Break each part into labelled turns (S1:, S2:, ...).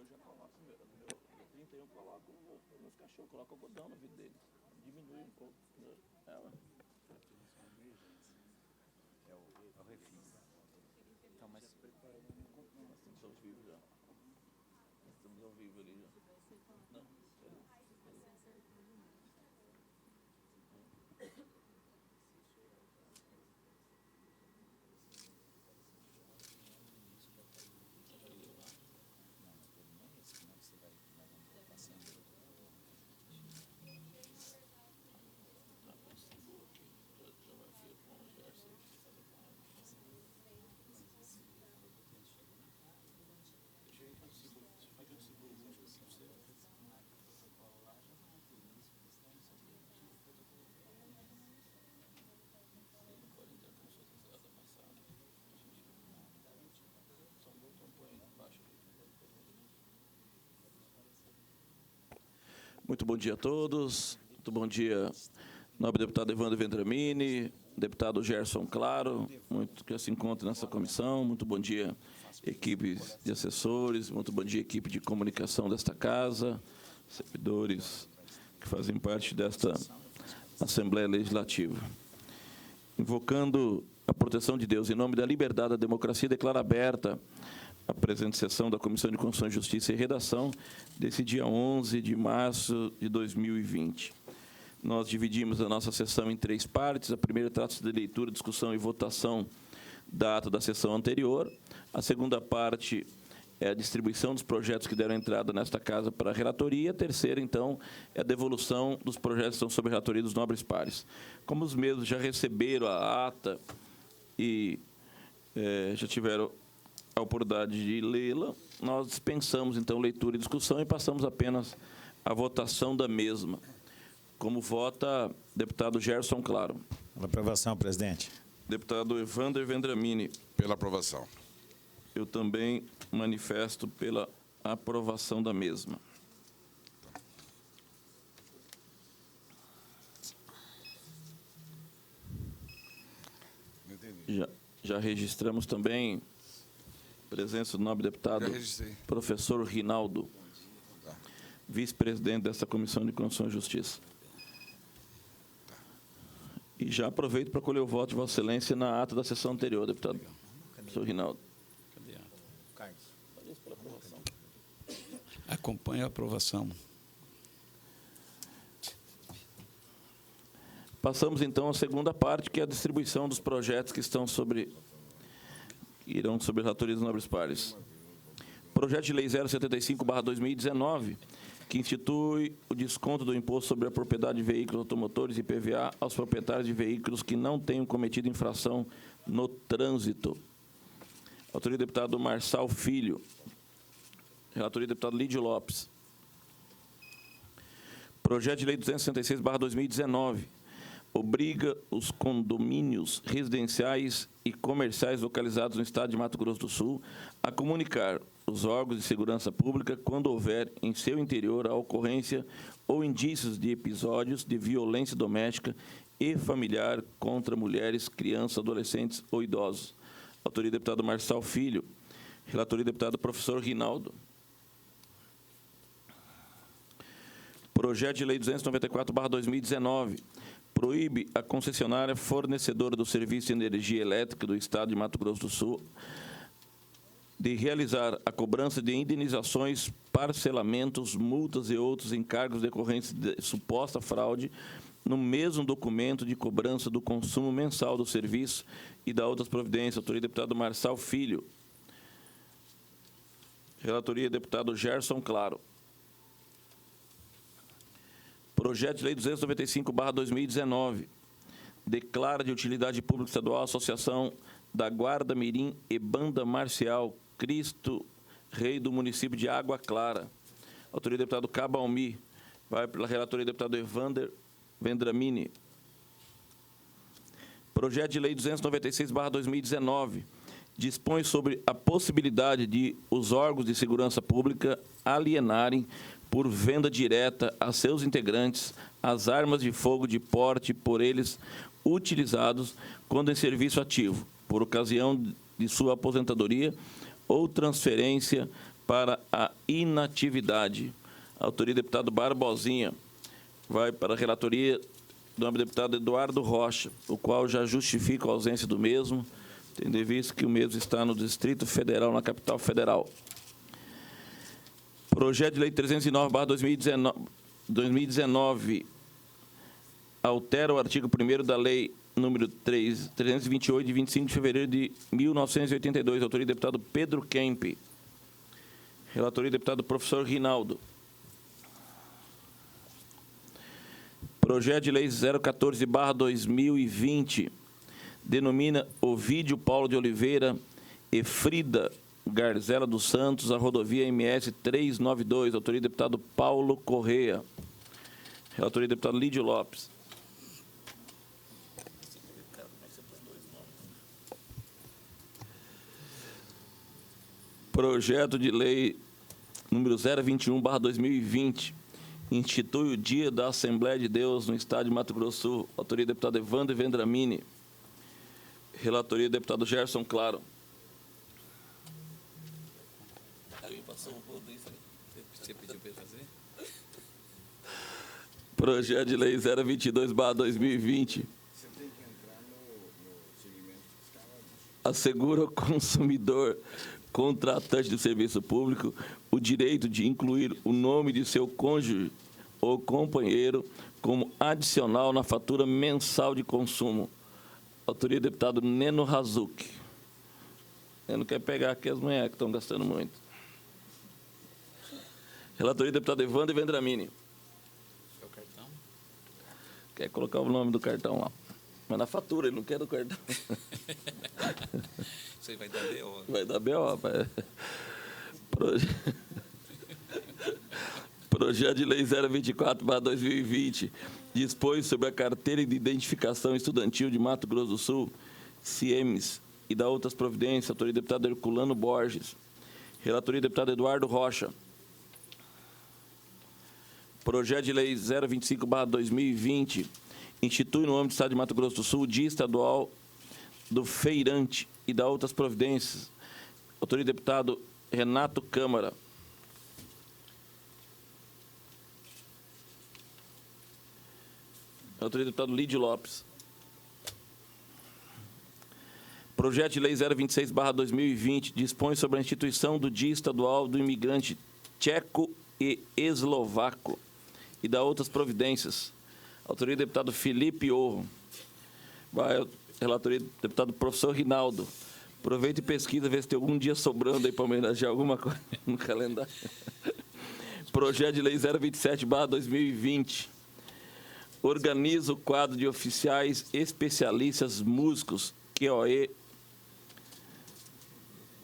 S1: já coloco no 31, coloco nos cachorros, coloco algodão no vidro deles. Diminui um pouco. Ela.
S2: É o refis. Então, mas...
S1: Nós estamos ao vivo já. Nós estamos ao vivo ali já. Não, peraí. Muito bom dia a todos. Muito bom dia, nobre deputado Evandro Vendramini, deputado Gerson Claro, muito que se encontra nessa comissão. Muito bom dia, equipe de assessores. Muito bom dia, equipe de comunicação desta casa, servidores que fazem parte desta Assembleia Legislativa. Invocando a proteção de Deus, em nome da liberdade, da democracia, declaro aberta a presente sessão da Comissão de Constituição, Justiça e Redação desse dia 11 de março de 2020. Nós dividimos a nossa sessão em 3 partes. A primeira trata-se de leitura, discussão e votação da ata da sessão anterior. A segunda parte é a distribuição dos projetos que deram entrada nesta casa para a relatoria. A terceira, então, é a devolução dos projetos que estão sob a relatoria dos nobres pares. Como os mesmos já receberam a ata e já tiveram a oportunidade de lê-la, nós dispensamos, então, leitura e discussão e passamos apenas à votação da mesma. Como vota deputado Gerson Claro.
S3: Pela aprovação, presidente.
S1: Deputado Evandro Vendramini.
S4: Pela aprovação.
S1: Eu também manifesto pela aprovação da mesma. Já registramos também a presença do nobre deputado professor Rinaldo, vice-presidente desta Comissão de Constituição e Justiça. E já aproveito para colher o voto de Vossa Excelência na ata da sessão anterior, deputado. Professor Rinaldo.
S5: Acompanho a aprovação.
S1: Passamos, então, à segunda parte, que é a distribuição dos projetos que irão sobre a relatoria dos nobres pares. Projeto de Lei 075/2019, que institui o desconto do imposto sobre a propriedade de veículos automotores e IPVA aos proprietários de veículos que não tenham cometido infração no trânsito. Autoria do deputado Marçal Filho. Relatoria do deputado Lídio Lopes. Projeto de Lei 266/2019, obriga os condomínios residenciais e comerciais localizados no estado de Mato Grosso do Sul a comunicar os órgãos de segurança pública quando houver em seu interior a ocorrência ou indícios de episódios de violência doméstica e familiar contra mulheres, crianças, adolescentes ou idosos. Autoria do deputado Marçal Filho. Relatoria do deputado professor Rinaldo. Projeto de Lei 294/2019, proíbe a concessionária fornecedora do serviço de energia elétrica do Estado de Mato Grosso do Sul de realizar a cobrança de indenizações, parcelamentos, multas e outros encargos decorrentes de suposta fraude no mesmo documento de cobrança do consumo mensal do serviço e da outras providências. Autoria do deputado Marçal Filho. Relatoria do deputado Gerson Claro. Projeto de Lei 295/2019, declara de utilidade pública estadual a Associação da Guarda Mirim e Banda Marcial Cristo Rei do município de Água Clara. Autoria do deputado Cabalmi. Vai pela relatoria do deputado Evandro Vendramini. Projeto de Lei 296/2019, dispõe sobre a possibilidade de os órgãos de segurança pública alienarem por venda direta a seus integrantes as armas de fogo de porte por eles utilizados quando em serviço ativo, por ocasião de sua aposentadoria ou transferência para a inatividade. Autoria do deputado Barbosinha. Vai para a relatoria do nome do deputado Eduardo Rocha, o qual já justifica a ausência do mesmo, tendo em vista que o mesmo está no Distrito Federal, na capital federal. Projeto de Lei 309/2019 altera o artigo 1º da Lei número 328, de 25 de fevereiro de 1982. Autoria do deputado Pedro Kemp. Relatoria do deputado professor Rinaldo. Projeto de Lei 014/2020 denomina Ovídio Paulo de Oliveira e Frida Garzela dos Santos a rodovia MS 392. Autoria do deputado Paulo Correia. Relatoria do deputado Lídio Lopes. Projeto de Lei número 021/2020 institui o Dia da Assembleia de Deus no Estado de Mato Grosso do Sul. Autoria do deputado Evander Vendramini. Relatoria do deputado Gerson Claro.
S2: Você pediu para ele fazer?
S1: Projeto de Lei 022/2020 assegura ao consumidor contratante do serviço público o direito de incluir o nome de seu cônjuge ou companheiro como adicional na fatura mensal de consumo. Autoria do deputado Neno Razuc. Eu não quero pegar aqui as mulheres que estão gastando muito. Relatoria do deputado Evander Vendramini.
S2: É o cartão?
S1: Quer colocar o nome do cartão lá. Mas na fatura, ele não quer do cartão.
S2: Isso aí vai dar B.O.
S1: Vai dar B.O., rapaz. Projeto de Lei 024/2020 dispõe sobre a Carteira de Identificação Estudantil de Mato Grosso do Sul, CIEMES, e da outras providências. Autoria do deputado Herculano Borges. Relatoria do deputado Eduardo Rocha. Projeto de Lei 025/2020 institui no âmbito do Estado de Mato Grosso do Sul o Dia Estadual do Feirante e da outras providências. Autoria do deputado Renato Câmara. Autoria do deputado Lídio Lopes. Projeto de Lei 026/2020 dispõe sobre a instituição do Dia Estadual do Imigrante Tcheco e Eslovaco e da outras providências. Autoria do deputado Felipe Orro. Vai, relatoria do deputado professor Rinaldo. Aproveita e pesquisa, vê se tem algum dia sobrando aí para homenagear alguma coisa no calendário. Projeto de Lei 027/2020. Organiza o quadro de oficiais especialistas músicos, QOE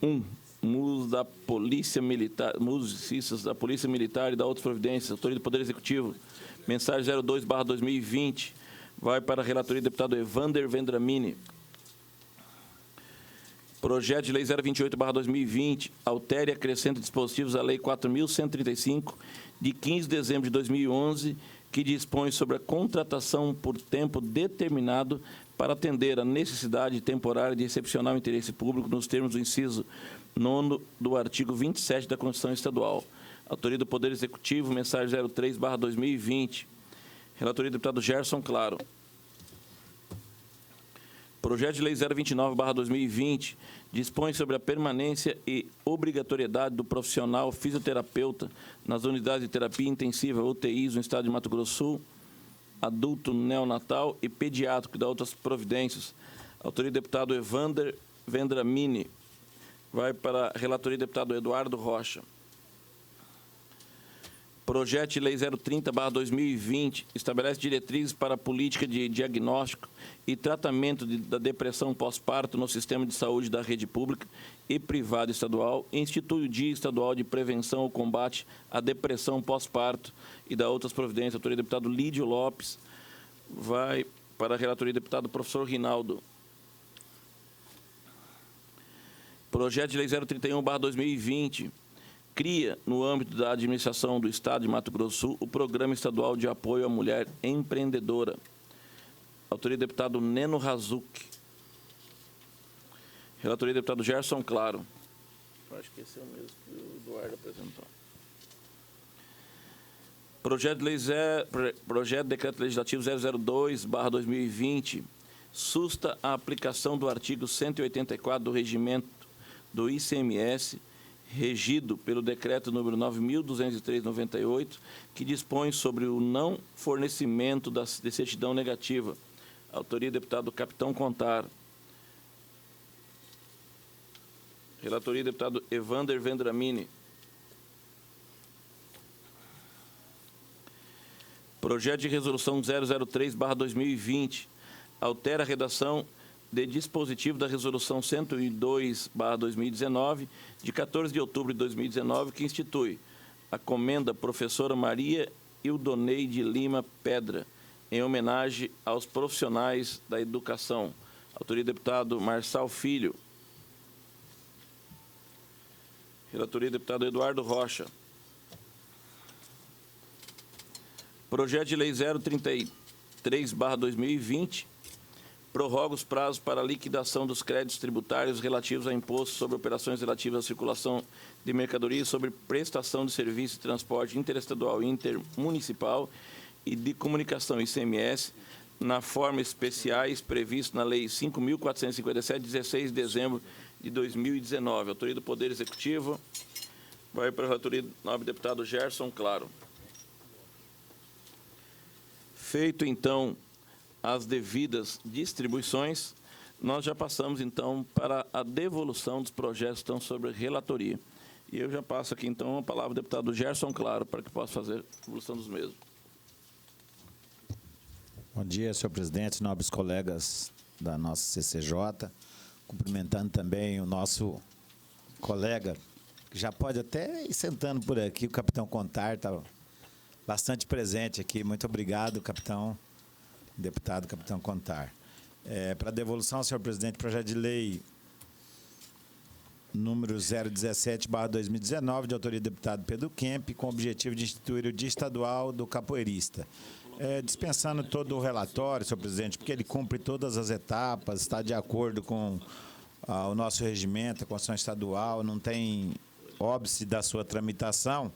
S1: 1, músicos da Polícia Militar, musicistas da Polícia Militar e da outras providências. Autoria do Poder Executivo. Mensagem 02/2020. Vai para a relatoria do deputado Evander Vendramini. Projeto de Lei 028/2020 altera e acrescenta dispositivos à Lei 4.135, de 15 de dezembro de 2011, que dispõe sobre a contratação por tempo determinado para atender a necessidade temporária de excepcional interesse público nos termos do inciso 9º do artigo 27 da Constituição Estadual. Autoria do Poder Executivo, mensagem 03/2020. Relatoria do deputado Gerson Claro. Projeto de Lei 029/2020 dispõe sobre a permanência e obrigatoriedade do profissional fisioterapeuta nas unidades de terapia intensiva, UTIs, no Estado de Mato Grosso do Sul, adulto neonatal e pediátrico, e da outras providências. Autoria do deputado Evander Vendramini. Vai para a relatoria do deputado Eduardo Rocha. Projeto de Lei 030/2020 estabelece diretrizes para a política de diagnóstico e tratamento da depressão pós-parto no sistema de saúde da rede pública e privada estadual, e institui o Dia Estadual de Prevenção ao Combate à Depressão Pós-Parto e da outras providências. Autoria do deputado Lídio Lopes. Vai para a relatoria do deputado professor Rinaldo. Projeto de Lei 031/2020 cria, no âmbito da administração do Estado de Mato Grosso do Sul, o Programa Estadual de Apoio à Mulher Empreendedora. Autoria do deputado Neno Razuc. Relatoria do deputado Gerson Claro. Acho que esse é o mesmo que o Eduardo apresentou. Projeto de Decreto Legislativo 002/2020 susta a aplicação do artigo 184 do Regimento do ICMS, regido pelo Decreto número 9.203/98, que dispõe sobre o não fornecimento de certidão negativa. Autoria, deputado Capitão Contar. Relatoria, deputado Evander Vendramini. Projeto de Resolução 003/2020 altera a redação de dispositivo da Resolução 102/2019, de 14 de outubro de 2019, que institui a Comenda Professora Maria Ildoneide Lima Pedra, em homenagem aos profissionais da educação. Autoria, deputado Marçal Filho. Relatoria, deputado Eduardo Rocha. Projeto de Lei 033/2020 prorroga os prazos para liquidação dos créditos tributários relativos a impostos sobre operações relativas à circulação de mercadorias, sobre prestação de serviço de transporte interestadual e intermunicipal e de comunicação ICMS, na forma especiais previsto na Lei 5.457, 16 de dezembro de 2019. Autoria do Poder Executivo. Vai para a relatoria do nobre deputado Gerson Claro. Feito, então, as devidas distribuições, nós já passamos, então, para a devolução dos projetos que estão sobre relatoria. E eu já passo aqui, então, a palavra ao deputado Gerson Claro, para que possa fazer a devolução dos mesmos.
S3: Bom dia, senhor presidente, nobres colegas da nossa CCJ, cumprimentando também o nosso colega, que já pode até ir sentando por aqui, o capitão Contar está bastante presente aqui. Muito obrigado, capitão, deputado capitão Contar. Para a devolução, senhor presidente, projeto de lei número 017/2019, de autoria do deputado Pedro Kemp, com o objetivo de instituir o Dia Estadual do Capoeirista. Dispensando todo o relatório, senhor presidente, porque ele cumpre todas as etapas, está de acordo com o nosso regimento, a Constituição Estadual, não tem óbice da sua tramitação.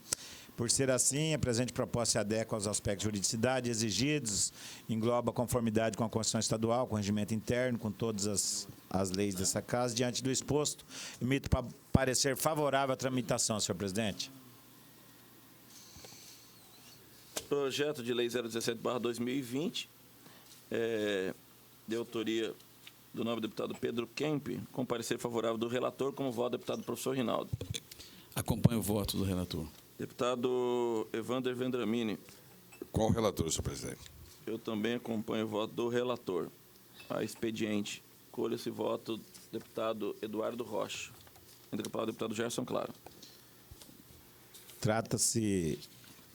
S3: Por ser assim, a presente proposta se adequa aos aspectos de juridicidade exigidos, engloba a conformidade com a Constituição Estadual, com o regimento interno, com todas as leis dessa casa. Diante do exposto, emito parecer favorável à tramitação, senhor presidente.
S1: Projeto de Lei 017/2020, de autoria do nobre deputado Pedro Kemp, com parecer favorável do relator, como voto do deputado professor Rinaldo.
S4: Acompanho o voto do relator.
S1: Deputado Evander Vendramini.
S5: Qual relator, senhor presidente?
S1: Eu também acompanho o voto do relator. A expediente. Colho esse voto, deputado Eduardo Rocha. Ainda com a palavra, deputado Gerson Claro.
S3: Trata-se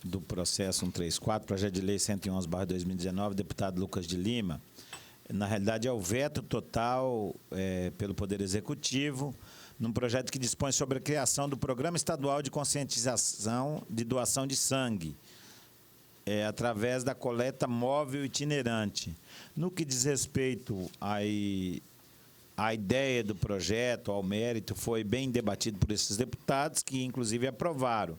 S3: do processo 134, projeto de lei 111/2019, deputado Lucas de Lima. Na realidade, é o veto total pelo Poder Executivo, num projeto que dispõe sobre a criação do Programa Estadual de Conscientização de Doação de Sangue, através da coleta móvel itinerante. No que diz respeito à ideia do projeto, ao mérito, foi bem debatido por esses deputados, que inclusive aprovaram.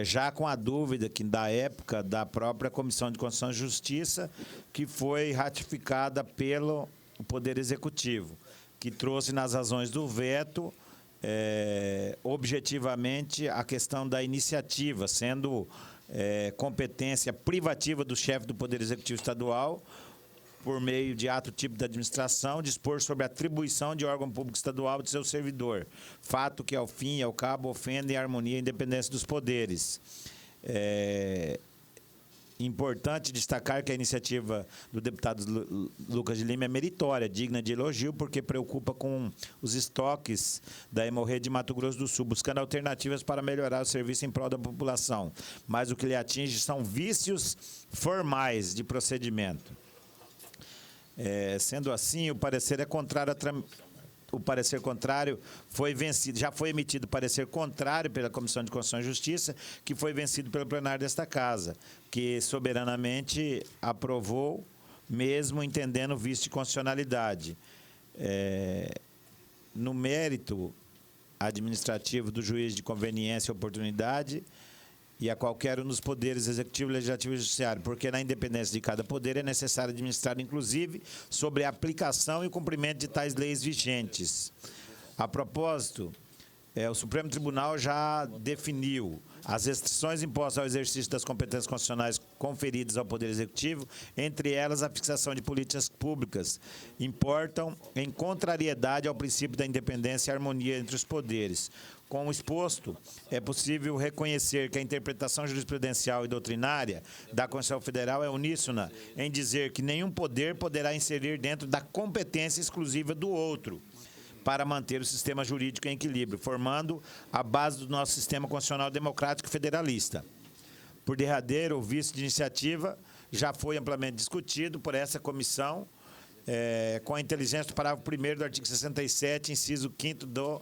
S3: Já com a dúvida que, da época, da própria Comissão de Constituição e Justiça, que foi ratificada pelo Poder Executivo, que trouxe nas razões do veto, objetivamente, a questão da iniciativa, sendo competência privativa do chefe do Poder Executivo Estadual, por meio de ato típico da administração, dispor sobre a atribuição de órgão público estadual de seu servidor, fato que, ao fim e ao cabo, ofende a harmonia e a independência dos poderes. Importante destacar que a iniciativa do deputado Lucas de Lima é meritória, digna de elogio, porque preocupa com os estoques da Hemorrhoide de Mato Grosso do Sul, buscando alternativas para melhorar o serviço em prol da população. Mas o que lhe atinge são vícios formais de procedimento. Sendo assim, o parecer é contrário o parecer contrário foi vencido, já foi emitido parecer contrário pela Comissão de Constituição e Justiça, que foi vencido pelo plenário desta Casa, que soberanamente aprovou, mesmo entendendo o vício de constitucionalidade. No mérito, administrativo do juiz de conveniência e oportunidade e a qualquer um dos poderes executivo, legislativo e judiciário, porque na independência de cada poder é necessário administrar, inclusive, sobre a aplicação e cumprimento de tais leis vigentes. A propósito, o Supremo Tribunal já definiu as restrições impostas ao exercício das competências constitucionais conferidas ao Poder Executivo, entre elas a fixação de políticas públicas, importam em contrariedade ao princípio da independência e harmonia entre os poderes. Com o exposto, é possível reconhecer que a interpretação jurisprudencial e doutrinária da Constituição Federal é uníssona em dizer que nenhum poder poderá inserir dentro da competência exclusiva do outro, para manter o sistema jurídico em equilíbrio, formando a base do nosso sistema constitucional democrático federalista. Por derradeiro, o vício de iniciativa já foi amplamente discutido por essa comissão, com a inteligência do parágrafo 1º do artigo 67, inciso 5º do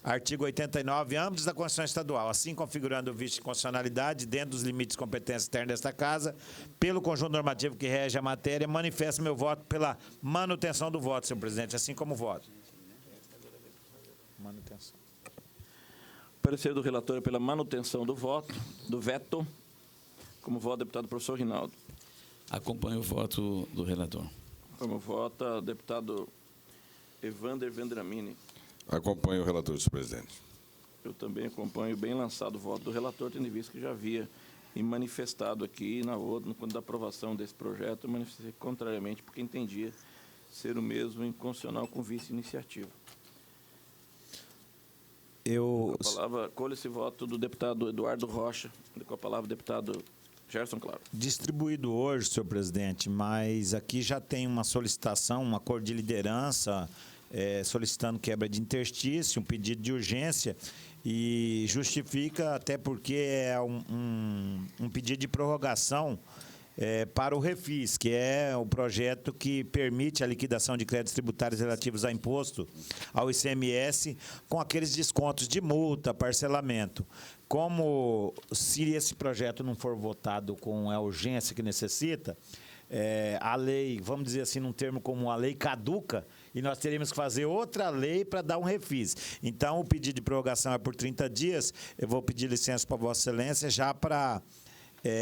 S3: artigo 89, âmbitos da Constituição Estadual, assim configurando o vício de constitucionalidade dentro dos limites de competência externa desta Casa, pelo conjunto normativo que rege a matéria, manifesto meu voto pela manutenção do voto, senhor presidente, assim como voto. Manutenção.
S1: Parecer do relator pela manutenção do voto, do veto. Como vota, deputado professor Rinaldo.
S4: Acompanho o voto do relator.
S1: Como vota, deputado Evander Vendramini.
S5: Acompanho o relator, senhor presidente.
S1: Eu também acompanho bem lançado o voto do relator, tendo em vista que já havia manifestado aqui na outra, quando da aprovação desse projeto, eu manifestei contrariamente, porque entendia ser o mesmo inconstitucional com vice-iniciativa. Com a palavra, colhe esse voto do deputado Eduardo Rocha. Com a palavra, deputado Gerson Claro.
S3: Distribuído hoje, senhor presidente, mas aqui já tem uma solicitação, um acordo de liderança, solicitando quebra de interstício, um pedido de urgência, e justifica até porque é um pedido de prorrogação para o Refis, que é o projeto que permite a liquidação de créditos tributários relativos a imposto, ao ICMS, com aqueles descontos de multa, parcelamento. Como se esse projeto não for votado com a urgência que necessita, a lei, vamos dizer assim, num termo como a lei caduca, e nós teríamos que fazer outra lei para dar um refis. Então, o pedido de prorrogação é por 30 dias. Eu vou pedir licença para Vossa Excelência já para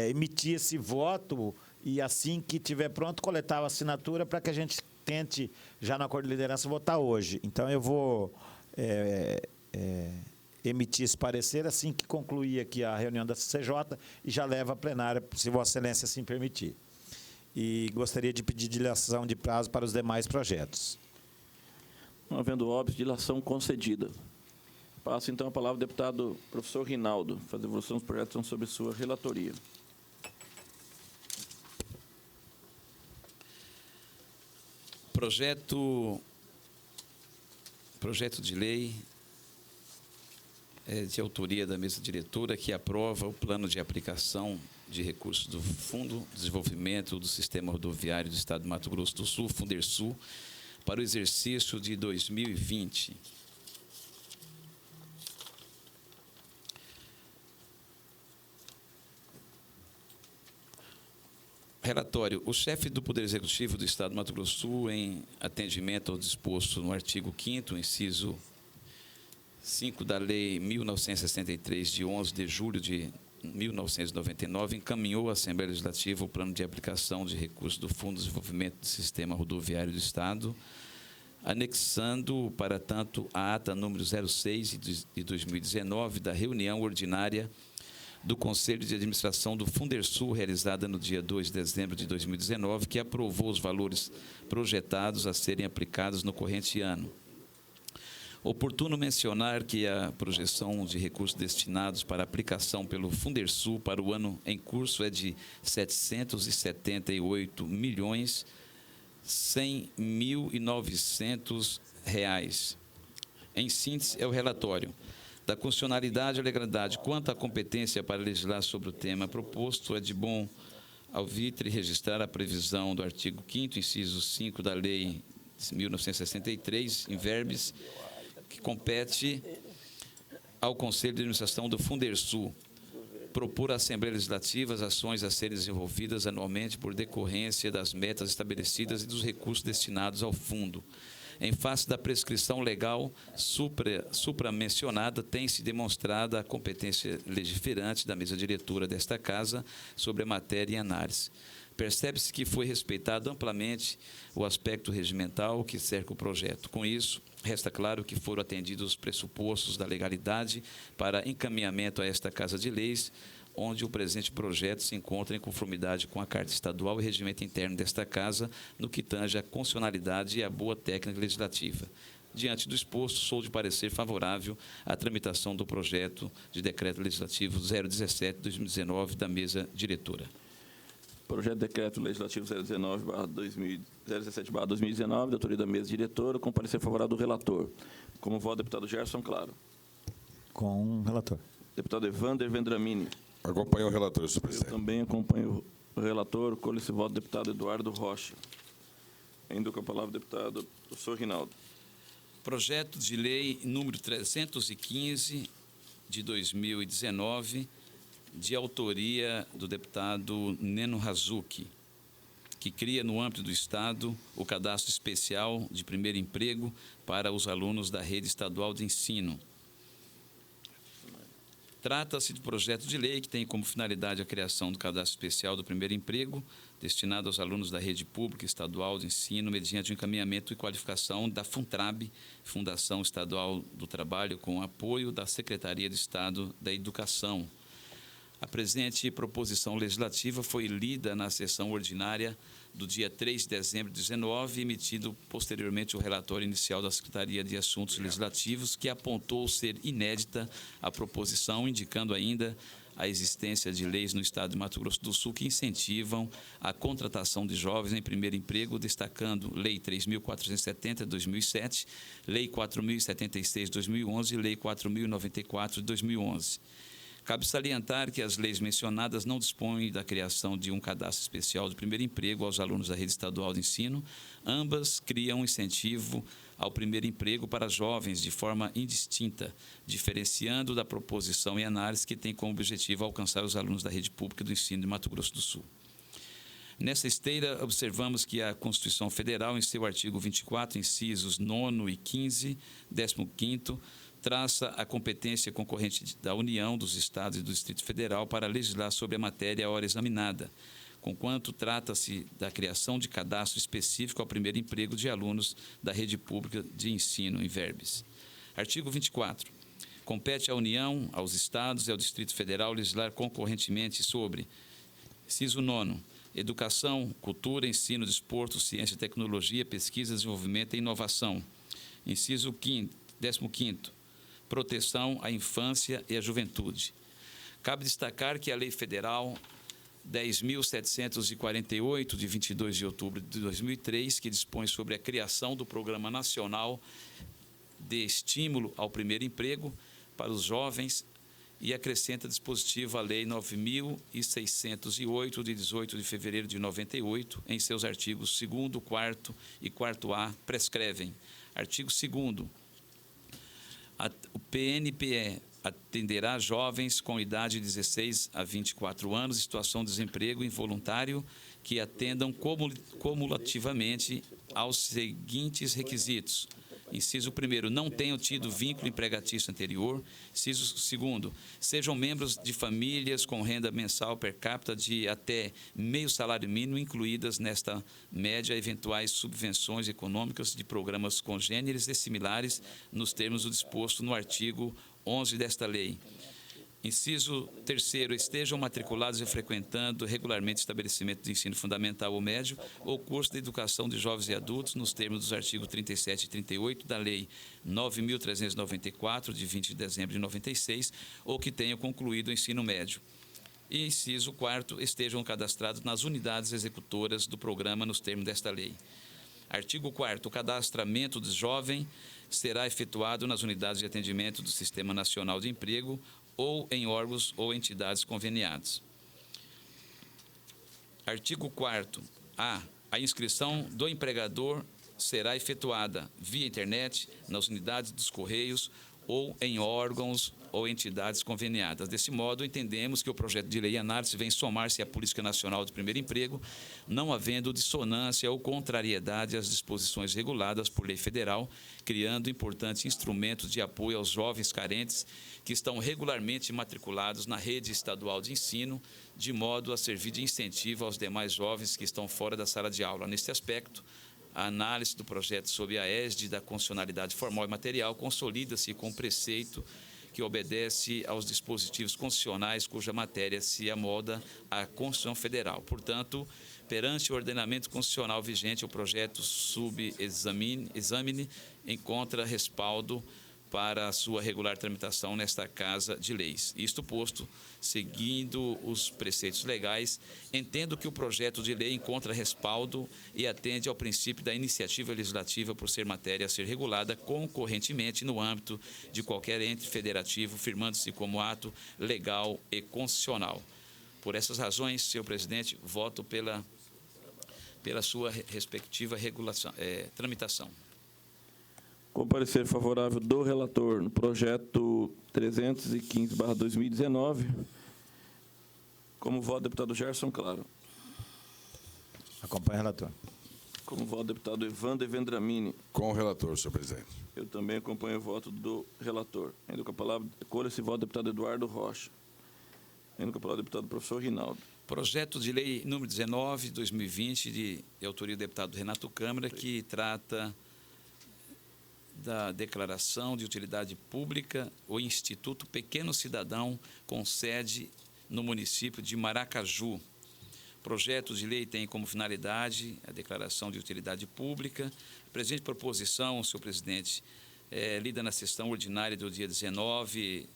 S3: emitir esse voto e, assim que estiver pronto, coletar a assinatura para que a gente tente, já no acordo de liderança, votar hoje. Então, eu vou emitir esse parecer assim que concluir aqui a reunião da CCJ e já leva a plenária, se Vossa Excelência assim permitir. E gostaria de pedir dilação de prazo para os demais projetos.
S1: Não havendo óbvio, dilação concedida. Passo, então, a palavra ao deputado professor Rinaldo, para a devolução dos projetos são sobre sua relatoria.
S4: Projeto de lei de autoria da mesa diretora que aprova o plano de aplicação de recursos do Fundo de Desenvolvimento do Sistema Rodoviário do Estado do Mato Grosso do Sul, Fundersul, para o exercício de 2020. Relatório. O chefe do Poder Executivo do Estado do Mato Grosso do Sul, em atendimento ao disposto no artigo 5º, inciso 5 da Lei 1963, de 11 de julho de 1999, encaminhou à Assembleia Legislativa o plano de aplicação de recursos do Fundo de Desenvolvimento do Sistema Rodoviário do Estado, anexando, para tanto, a ata número 06 de 2019 da reunião ordinária do Conselho de Administração do Fundersul, realizada no dia 2 de dezembro de 2019, que aprovou os valores projetados a serem aplicados no corrente ano. Oportuno mencionar que a projeção de recursos destinados para aplicação pelo Fundersul para o ano em curso é de R$ 778.100.900. Em síntese, é o relatório da constitucionalidade e legalidade quanto à competência para legislar sobre o tema proposto. É de bom alvitre registrar a previsão do artigo 5º, inciso 5 da Lei 1963, in verbis, que compete ao Conselho de Administração do Fundersul propor à Assembleia Legislativa as ações a serem desenvolvidas anualmente por decorrência das metas estabelecidas e dos recursos destinados ao fundo. Em face da prescrição legal supramencionada, tem-se demonstrada a competência legiferante da mesa diretora desta Casa sobre a matéria em análise. Percebe-se que foi respeitado amplamente o aspecto regimental que cerca o projeto. Com isso, resta claro que foram atendidos os pressupostos da legalidade para encaminhamento a esta Casa de Leis, onde o presente projeto se encontra em conformidade com a Carta Estadual e regimento interno desta Casa, no que tange à constitucionalidade e à boa técnica legislativa. Diante do exposto, sou de parecer favorável à tramitação do projeto de decreto legislativo 017/2019 da mesa diretora.
S1: Projeto de decreto legislativo 017/2019, da autoria da mesa diretora, com parecer favorável do relator. Como voto, deputado Gerson Claro.
S3: Com o relator.
S1: Deputado Evander Vendramini.
S5: Acompanho o relator, senhor
S1: Eu
S5: presidente.
S1: também acompanho o relator. Com esse voto, deputado Eduardo Rocha. Ainda com a palavra, deputado professor Rinaldo.
S4: Projeto de lei número 315 de 2019, de autoria do deputado Neno Razucchi, que cria no âmbito do Estado o cadastro especial de primeiro emprego para os alunos da rede estadual de ensino. Trata-se de projeto de lei que tem como finalidade a criação do cadastro especial do primeiro emprego, destinado aos alunos da rede pública estadual de ensino, mediante o encaminhamento e qualificação da FUNTRAB, Fundação Estadual do Trabalho, com apoio da Secretaria de Estado da Educação. A presente proposição legislativa foi lida na sessão ordinária do dia 3 de dezembro de 2019 e emitido posteriormente o relatório inicial da Secretaria de Assuntos Legislativos, que apontou ser inédita a proposição, indicando ainda a existência de leis no Estado de Mato Grosso do Sul que incentivam a contratação de jovens em primeiro emprego, destacando Lei 3.470 de 2007, Lei 4.076 de 2011 e Lei 4.094 de 2011. Cabe salientar que as leis mencionadas não dispõem da criação de um cadastro especial de primeiro emprego aos alunos da rede estadual de ensino. Ambas criam um incentivo ao primeiro emprego para jovens de forma indistinta, diferenciando da proposição e análise que tem como objetivo alcançar os alunos da rede pública do ensino de Mato Grosso do Sul. Nessa esteira, observamos que a Constituição Federal, em seu artigo 24, incisos 9º e 15, 15º, traça a competência concorrente da União, dos Estados e do Distrito Federal para legislar sobre a matéria a hora examinada, conquanto trata-se da criação de cadastro específico ao primeiro emprego de alunos da rede pública de ensino em verbes. Artigo 24. Compete à União, aos Estados e ao Distrito Federal legislar concorrentemente sobre: inciso 9º, educação, cultura, ensino, desporto, ciência e tecnologia, pesquisa, desenvolvimento e inovação. Inciso 15º, proteção à infância e à juventude. Cabe destacar que a Lei Federal 10.748, de 22 de outubro de 2003, que dispõe sobre a criação do Programa Nacional de Estímulo ao Primeiro Emprego para os Jovens, e acrescenta dispositivo à Lei 9.608, de 18 de fevereiro de 98, em seus artigos 2º, 4º e 4A, prescrevem. Artigo 2º. O PNPE atenderá jovens com idade de 16 a 24 anos, em situação de desemprego involuntário, que atendam cumulativamente aos seguintes requisitos. Inciso 1º, não tenham tido vínculo empregatício anterior. Inciso 2º, sejam membros de famílias com renda mensal per capita de até meio salário mínimo, incluídas nesta média eventuais subvenções econômicas de programas congêneres e similares, nos termos do disposto no artigo 11 desta lei. Inciso 3º, estejam matriculados e frequentando regularmente estabelecimento de ensino fundamental ou médio ou curso de educação de jovens e adultos, nos termos dos artigos 37 e 38 da Lei 9.394, de 20 de dezembro de 96, ou que tenham concluído o ensino médio. E inciso 4º, estejam cadastrados nas unidades executoras do programa nos termos desta lei. Artigo 4º, o cadastramento do jovem será efetuado nas unidades de atendimento do Sistema Nacional de Emprego ou em órgãos ou entidades conveniadas. Artigo 4º. A inscrição do empregador será efetuada via internet, nas unidades dos Correios ou em órgãos ou entidades conveniadas. Desse modo, entendemos que o projeto de lei em análise vem somar-se à Política Nacional de Primeiro Emprego, não havendo dissonância ou contrariedade às disposições reguladas por lei federal, criando importantes instrumentos de apoio aos jovens carentes que estão regularmente matriculados na rede estadual de ensino, de modo a servir de incentivo aos demais jovens que estão fora da sala de aula. Neste aspecto, a análise do projeto sob a égide da constitucionalidade formal e material consolida-se com o preceito que obedece aos dispositivos constitucionais cuja matéria se amolda à Constituição Federal. Portanto, perante o ordenamento constitucional vigente, o projeto sub-exame encontra respaldo para a sua regular tramitação nesta Casa de Leis. Isto posto, seguindo os preceitos legais, entendo que o projeto de lei encontra respaldo e atende ao princípio da iniciativa legislativa por ser matéria a ser regulada concorrentemente no âmbito de qualquer ente federativo, firmando-se como ato legal e constitucional. Por essas razões, senhor presidente, voto pela sua respectiva tramitação.
S1: Com parecer favorável do relator no projeto 315/2019, como voto, deputado Gerson Claro.
S3: Acompanhe o relator.
S1: Como voto, deputado Evandro Vendramini.
S5: Com o relator, senhor presidente.
S1: Eu também acompanho o voto do relator. Ainda com a palavra, colhe esse voto, deputado Eduardo Rocha. Ainda com a palavra, deputado professor Rinaldo.
S4: Projeto de lei número 19, 2020, de autoria do deputado Renato Câmara, que trata da declaração de utilidade pública, o Instituto Pequeno Cidadão, com sede no município de Maracaju. O projeto de lei tem como finalidade a declaração de utilidade pública. A presente proposição, senhor presidente, lida na sessão ordinária do dia 19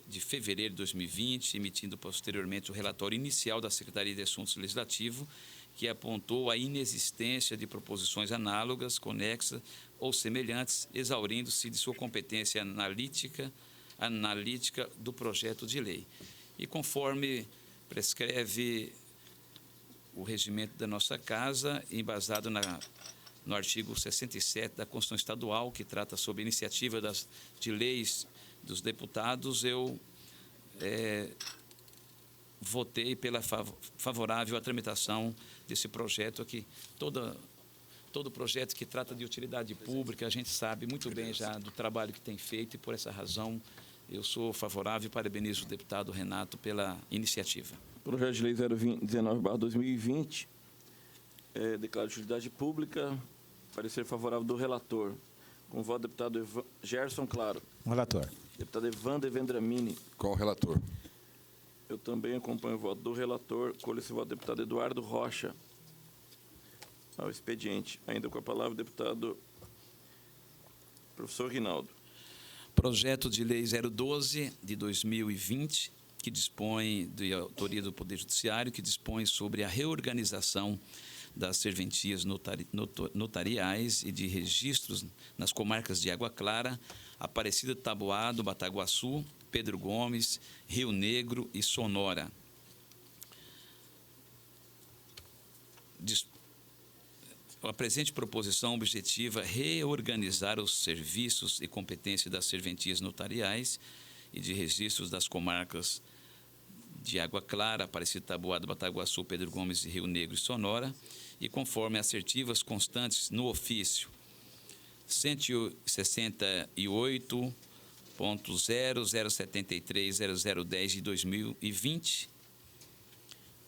S4: de fevereiro de 2020, emitindo posteriormente o relatório inicial da Secretaria de Assuntos Legislativos, que apontou a inexistência de proposições análogas, conexas ou semelhantes, exaurindo-se de sua competência analítica do projeto de lei. E conforme prescreve o regimento da nossa Casa, embasado no artigo 67 da Constituição Estadual, que trata sobre a iniciativa de leis dos deputados, eu votei favorável à tramitação desse projeto aqui. Todo projeto que trata de utilidade pública, a gente sabe muito bem já do trabalho que tem feito, e por essa razão eu sou favorável e parabenizo o deputado Renato pela iniciativa.
S1: Projeto de lei 019/2020, declara de utilidade pública, parecer favorável do relator. Com voto, deputado Gerson Claro.
S3: Relator.
S1: Deputado Evandro Vendramini.
S5: Com o relator.
S1: Eu também acompanho o voto do relator. Colho esse voto, deputado Eduardo Rocha. Ao expediente. Ainda com a palavra, deputado professor Rinaldo.
S4: Projeto de lei 012 de 2020, que dispõe de autoria do Poder Judiciário, que dispõe sobre a reorganização das serventias notariais e de registros nas comarcas de Água Clara, Aparecida do Taboado, Bataguaçu, Pedro Gomes, Rio Negro e Sonora. A presente proposição objetiva reorganizar os serviços e competências das serventias notariais e de registros das comarcas de Água Clara, Aparecida do Taboado, Bataguaçu, Pedro Gomes, Rio Negro e Sonora, e conforme assertivas constantes no ofício 168.0073.0010 de 2020,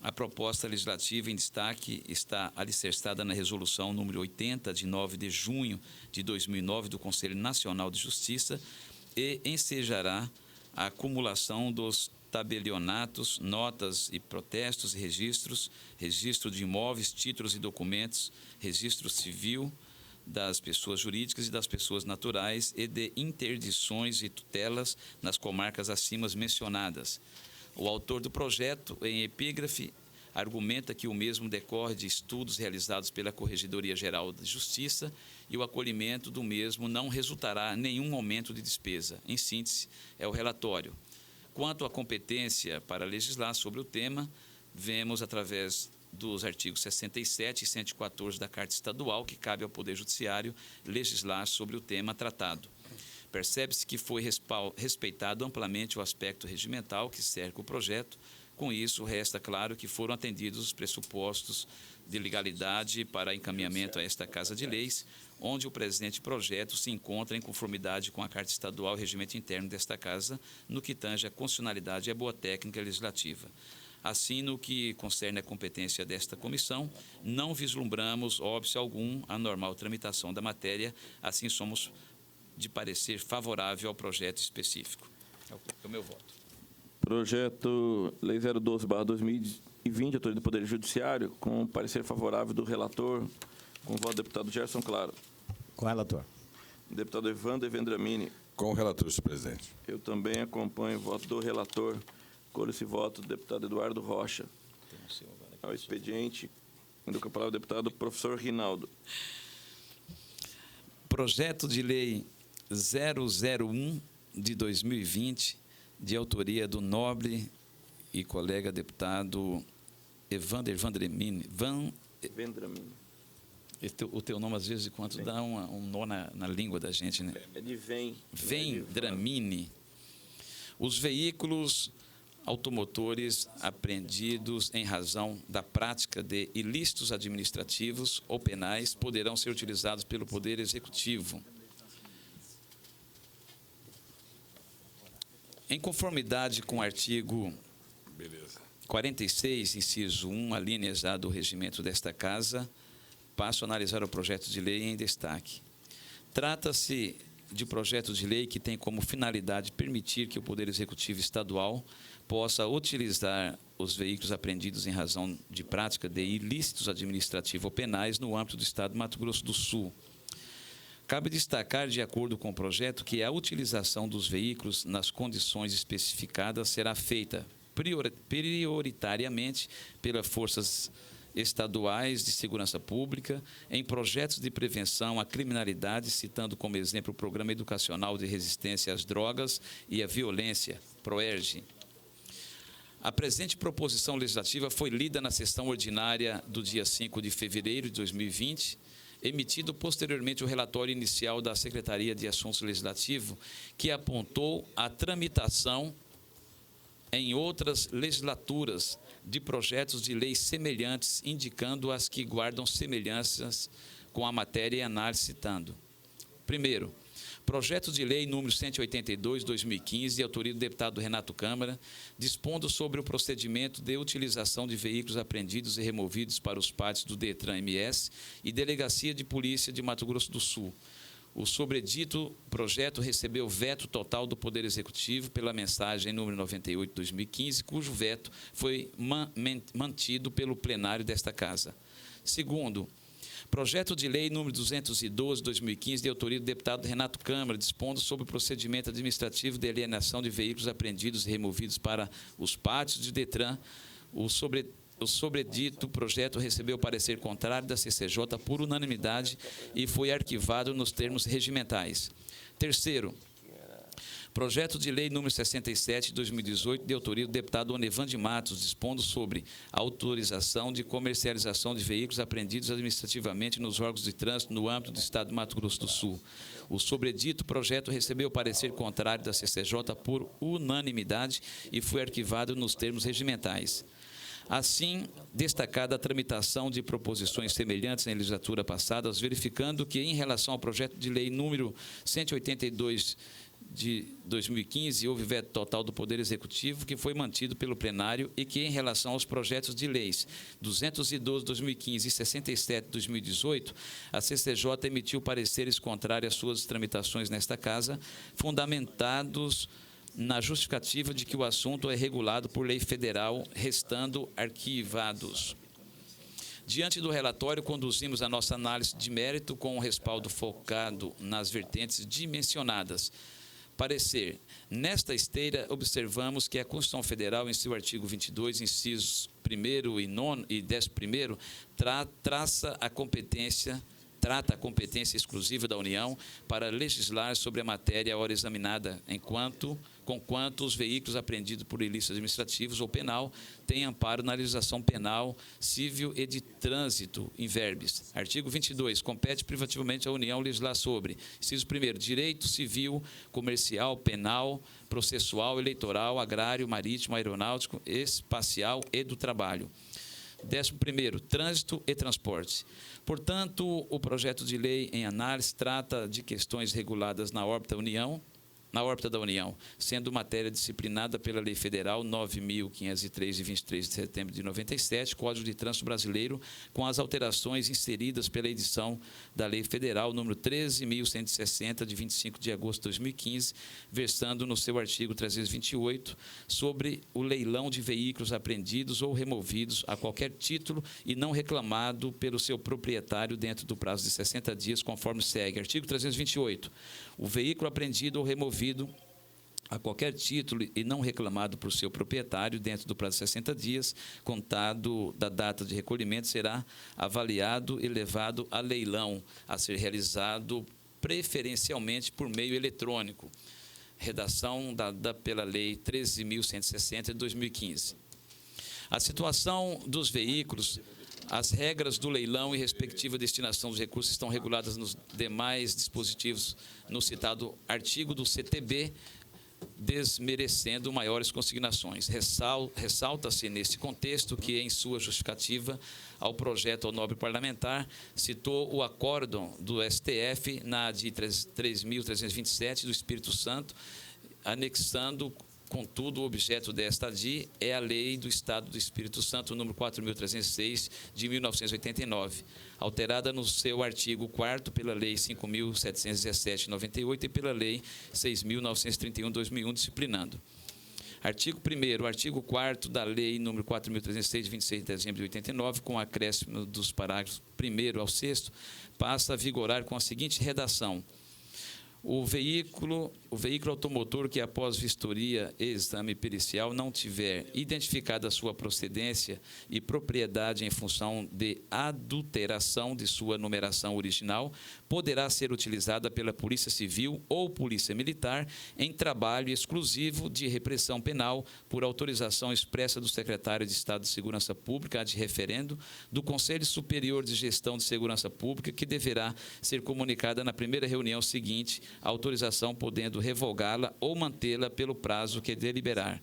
S4: a proposta legislativa em destaque está alicerçada na resolução número 80, de 9 de junho de 2009, do Conselho Nacional de Justiça, e ensejará a acumulação dos tabelionatos, notas e protestos e registros, registro de imóveis, títulos e documentos, registro civil das pessoas jurídicas e das pessoas naturais e de interdições e tutelas nas comarcas acima mencionadas. O autor do projeto, em epígrafe, argumenta que o mesmo decorre de estudos realizados pela Corregedoria Geral de Justiça e o acolhimento do mesmo não resultará em nenhum aumento de despesa. Em síntese, é o relatório. Quanto à competência para legislar sobre o tema, vemos através dos artigos 67 e 114 da Carta Estadual que cabe ao Poder Judiciário legislar sobre o tema tratado. Percebe-se que foi respeitado amplamente o aspecto regimental que cerca o projeto. Com isso, resta claro que foram atendidos os pressupostos de legalidade para encaminhamento a esta Casa de Leis, onde o presente projeto se encontra em conformidade com a Carta Estadual e Regimento Interno desta Casa, no que tange à constitucionalidade e à boa técnica legislativa. Assim, no que concerne a competência desta comissão, não vislumbramos óbice algum a normal tramitação da matéria, assim somos de parecer favorável ao projeto específico. É o meu voto.
S1: Projeto Lei 012/2020, autoria do Poder Judiciário, com parecer favorável do relator, com o voto do deputado Gerson Claro.
S3: Com o relator.
S1: Deputado Evandro Vendramini.
S5: Com o relator, senhor presidente.
S1: Eu também acompanho o voto do relator. Colho esse voto do deputado Eduardo Rocha. Ao expediente, indo com a palavra o deputado professor Rinaldo.
S4: Projeto de Lei 001 de 2020, de autoria do nobre e colega deputado Evander Vendramini.
S1: Vendramini.
S4: O teu nome, às vezes, quando dá um nó na língua da gente, né?
S1: É de
S4: Vendramini. Os veículos automotores apreendidos em razão da prática de ilícitos administrativos ou penais poderão ser utilizados pelo Poder Executivo. Em conformidade com o artigo 46, inciso 1, alíneas A do regimento desta Casa, passo a analisar o projeto de lei em destaque. Trata-se de projeto de lei que tem como finalidade permitir que o Poder Executivo Estadual possa utilizar os veículos apreendidos em razão de prática de ilícitos administrativos ou penais no âmbito do Estado de Mato Grosso do Sul. Cabe destacar, de acordo com o projeto, que a utilização dos veículos nas condições especificadas será feita prioritariamente pelas forças estaduais de segurança pública em projetos de prevenção à criminalidade, citando como exemplo o Programa Educacional de Resistência às Drogas e à Violência, PROERG. A presente proposição legislativa foi lida na sessão ordinária do dia 5 de fevereiro de 2020, emitido posteriormente o relatório inicial da Secretaria de Assuntos Legislativos, que apontou a tramitação em outras legislaturas de projetos de leis semelhantes, indicando as que guardam semelhanças com a matéria em análise, citando. Primeiro, projeto de lei número 182/2015, de autoria do deputado Renato Câmara, dispondo sobre o procedimento de utilização de veículos apreendidos e removidos para os pátios do DETRAN-MS e Delegacia de Polícia de Mato Grosso do Sul. O sobredito projeto recebeu veto total do Poder Executivo pela mensagem número 98/2015, cujo veto foi mantido pelo plenário desta Casa. Segundo, projeto de lei número 212/2015, de autoria do deputado Renato Câmara, dispondo sobre o procedimento administrativo de alienação de veículos apreendidos e removidos para os pátios de DETRAN. O sobredito projeto recebeu parecer contrário da CCJ por unanimidade e foi arquivado nos termos regimentais. Terceiro, projeto de lei número 67/2018, de autoria do deputado Onevan de Matos, dispondo sobre a autorização de comercialização de veículos apreendidos administrativamente nos órgãos de trânsito no âmbito do Estado de Mato Grosso do Sul. O sobredito projeto recebeu parecer contrário da CCJ por unanimidade e foi arquivado nos termos regimentais. Assim, destacada a tramitação de proposições semelhantes na legislatura passada, verificando que, em relação ao projeto de lei número 182 de 2015, houve veto total do Poder Executivo, que foi mantido pelo plenário, e que, em relação aos projetos de leis 212/2015 e 67/2018, a CCJ emitiu pareceres contrários às suas tramitações nesta Casa, fundamentados na justificativa de que o assunto é regulado por lei federal, restando arquivados. Diante do relatório, conduzimos a nossa análise de mérito com um respaldo focado nas vertentes dimensionadas. Parecer. Nesta esteira, observamos que a Constituição Federal, em seu artigo 22, incisos 1º e 11º, trata a competência exclusiva da União para legislar sobre a matéria a hora examinada, enquanto conquanto os veículos apreendidos por ilícitos administrativos ou penal têm amparo na legislação penal, civil e de trânsito in verbis. Artigo 22. Compete privativamente à União legislar sobre: inciso 1º, direito civil, comercial, penal, processual, eleitoral, agrário, marítimo, aeronáutico, espacial e do trabalho. 11º, trânsito e transporte. Portanto, o projeto de lei em análise trata de questões reguladas na órbita da União, sendo matéria disciplinada pela Lei Federal 9.503, de 23 de setembro de 97, Código de Trânsito Brasileiro, com as alterações inseridas pela edição da Lei Federal número 13.160, de 25 de agosto de 2015, versando no seu artigo 328 sobre o leilão de veículos apreendidos ou removidos a qualquer título e não reclamado pelo seu proprietário dentro do prazo de 60 dias, conforme segue. Artigo 328. O veículo apreendido ou removido a qualquer título e não reclamado por seu proprietário dentro do prazo de 60 dias, contado da data de recolhimento, será avaliado e levado a leilão, a ser realizado preferencialmente por meio eletrônico. Redação dada pela Lei 13.160, de 2015. A situação dos veículos, as regras do leilão e respectiva destinação dos recursos estão reguladas nos demais dispositivos no citado artigo do CTB, desmerecendo maiores consignações. Ressalta-se nesse contexto que, em sua justificativa ao projeto ao nobre parlamentar, citou o acórdão do STF na de 3.327 do Espírito Santo, anexando. Contudo, o objeto desta ADI é a Lei do Estado do Espírito Santo, número 4.306, de 1989, alterada no seu artigo 4º pela Lei 5.717, de 98 e pela Lei 6.931, de 2001, disciplinando. Artigo 1º, artigo 4º da Lei número 4.306, de 26 de dezembro de 89, com acréscimo dos parágrafos 1º ao 6º, passa a vigorar com a seguinte redação: O veículo automotor que, após vistoria e exame pericial, não tiver identificada a sua procedência e propriedade em função de adulteração de sua numeração original, poderá ser utilizada pela Polícia Civil ou Polícia Militar em trabalho exclusivo de repressão penal por autorização expressa do Secretário de Estado de Segurança Pública, ad referendo, do Conselho Superior de Gestão de Segurança Pública, que deverá ser comunicada na primeira reunião seguinte, a autorização podendo revogá-la ou mantê-la pelo prazo que deliberar.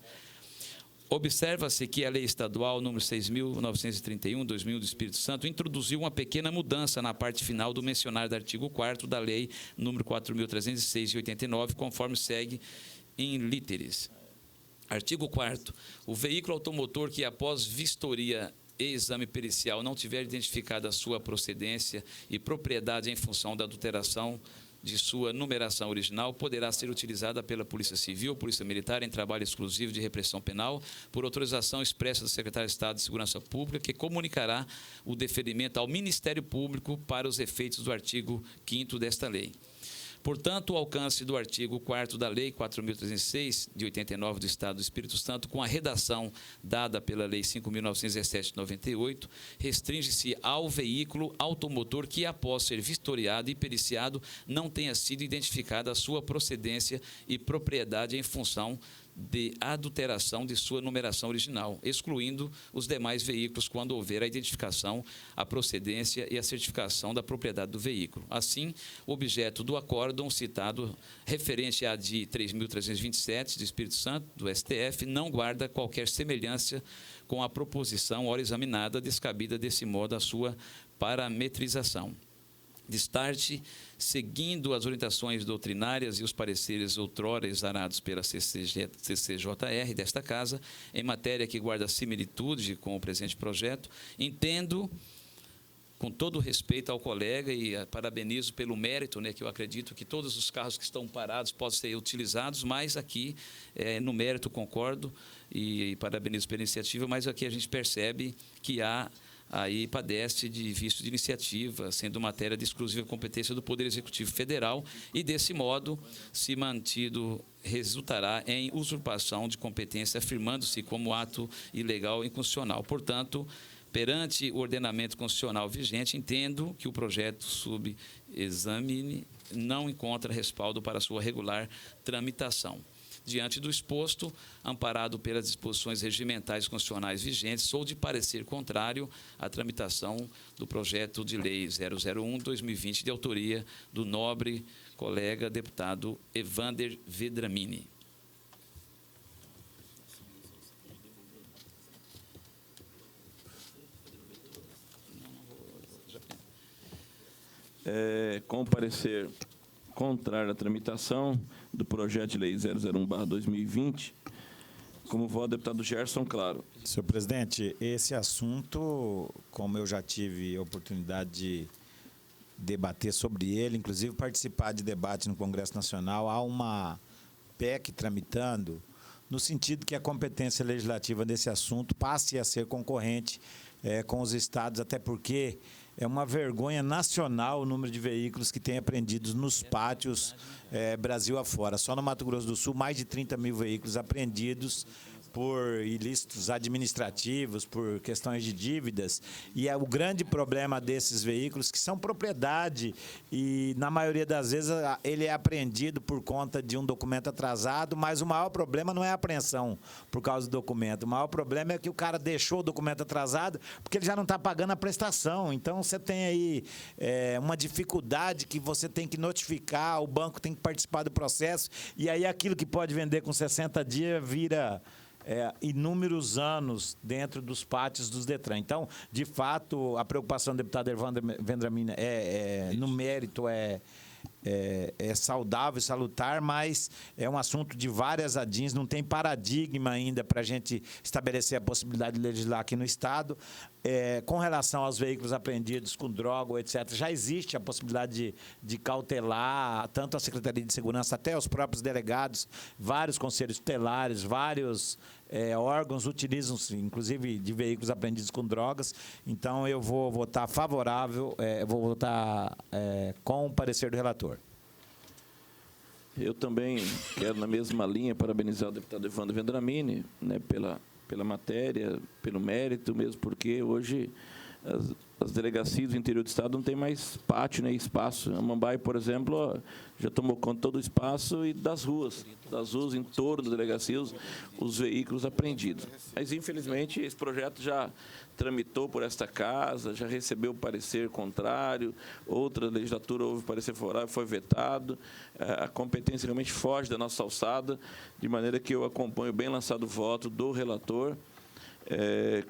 S4: Observa-se que a Lei Estadual número 6.931, 2001, do Espírito Santo, introduziu uma pequena mudança na parte final do mencionado artigo 4º da Lei número 4.306, de 89, conforme segue em literis. Artigo 4º. O veículo automotor que, após vistoria e exame pericial, não tiver identificada a sua procedência e propriedade em função da adulteração de sua numeração original, poderá ser utilizada pela Polícia Civil, Polícia Militar, em trabalho exclusivo de repressão penal, por autorização expressa do Secretário de Estado de Segurança Pública, que comunicará o deferimento ao Ministério Público para os efeitos do artigo 5º desta lei. Portanto, o alcance do artigo 4º da Lei 4.306, de 89, do Estado do Espírito Santo, com a redação dada pela Lei 5.917, de 98, restringe-se ao veículo automotor que, após ser vistoriado e periciado, não tenha sido identificada a sua procedência e propriedade em função de adulteração de sua numeração original, excluindo os demais veículos quando houver a identificação, a procedência e a certificação da propriedade do veículo. Assim, o objeto do acórdão citado, referente à de 3.327 do Espírito Santo, do STF, não guarda qualquer semelhança com a proposição ora examinada, descabida desse modo a sua parametrização. Destarte, seguindo as orientações doutrinárias e os pareceres outrora exarados pela CCJR desta Casa, em matéria que guarda similitude com o presente projeto, entendo, com todo o respeito ao colega, e parabenizo pelo mérito, que eu acredito que todos os carros que estão parados podem ser utilizados, mas aqui, no mérito, concordo e parabenizo pela iniciativa, mas aqui a gente percebe que aí padece de vício de iniciativa, sendo matéria de exclusiva competência do Poder Executivo Federal e, desse modo, se mantido, resultará em usurpação de competência, afirmando-se como ato ilegal e inconstitucional. Portanto, perante o ordenamento constitucional vigente, entendo que o projeto subexamine não encontra respaldo para sua regular tramitação. Diante do exposto, amparado pelas disposições regimentais e constitucionais vigentes, sou de parecer contrário à tramitação do projeto de lei 001/2020, de autoria do nobre colega deputado Evander Vedramini.
S1: Com parecer contrário à tramitação do projeto de lei 001/2020, como voto, deputado Gerson Claro.
S3: Senhor presidente, esse assunto, como eu já tive oportunidade de debater sobre ele, inclusive participar de debate no Congresso Nacional, há uma PEC tramitando no sentido que a competência legislativa desse assunto passe a ser concorrente com os estados, até porque é uma vergonha nacional o número de veículos que tem apreendidos nos pátios Brasil afora. Só no Mato Grosso do Sul, mais de 30 mil veículos apreendidos por ilícitos administrativos, por questões de dívidas. E o grande problema desses veículos, que são propriedade, e na maioria das vezes ele é apreendido por conta de um documento atrasado, mas o maior problema não é a apreensão por causa do documento. O maior problema é que o cara deixou o documento atrasado porque ele já não está pagando a prestação. Então, você tem aí uma dificuldade que você tem que notificar, o banco tem que participar do processo, e aí aquilo que pode vender com 60 dias vira inúmeros anos dentro dos pátios dos Detran. Então, de fato, a preocupação do deputado Evander Vedramini no mérito é saudável e salutar, mas é um assunto de várias ADINs, não tem paradigma ainda para a gente estabelecer a possibilidade de legislar aqui no Estado. Com relação aos veículos apreendidos com droga, etc., já existe a possibilidade de cautelar, tanto a Secretaria de Segurança, até os próprios delegados, vários conselhos tutelares, vários órgãos utilizam-se, inclusive, de veículos apreendidos com drogas. Então, eu vou votar favorável, vou votar com o parecer do relator.
S1: Eu também quero, na mesma linha, parabenizar o deputado Evander Vedramini, né, pela matéria, pelo mérito, mesmo porque hoje as delegacias do interior do Estado não tem mais pátio, nem espaço. A Mambaia, por exemplo, já tomou conta de todo o espaço e das ruas em torno das delegacias, os veículos apreendidos. Mas, infelizmente, esse projeto já tramitou por esta casa, já recebeu parecer contrário, outra legislatura houve parecer favorável, foi vetado. A competência realmente foge da nossa alçada, de maneira que eu acompanho bem lançado o voto do relator,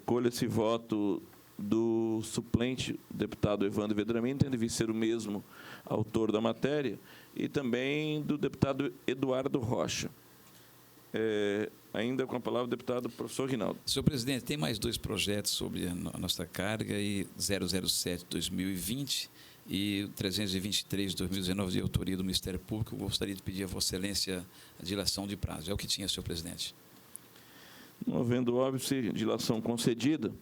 S1: colho esse voto do suplente deputado Evander Vedramini, tendo de ser o mesmo autor da matéria, e também do deputado Eduardo Rocha. Ainda com a palavra o deputado professor Rinaldo.
S4: Senhor presidente, tem mais dois projetos sobre a nossa carga, e 007/2020 e 323/2019, de autoria do Ministério Público. Eu gostaria de pedir a Vossa Excelência a dilação de prazo. É o que tinha, senhor presidente.
S1: Não havendo óbice, dilação concedida,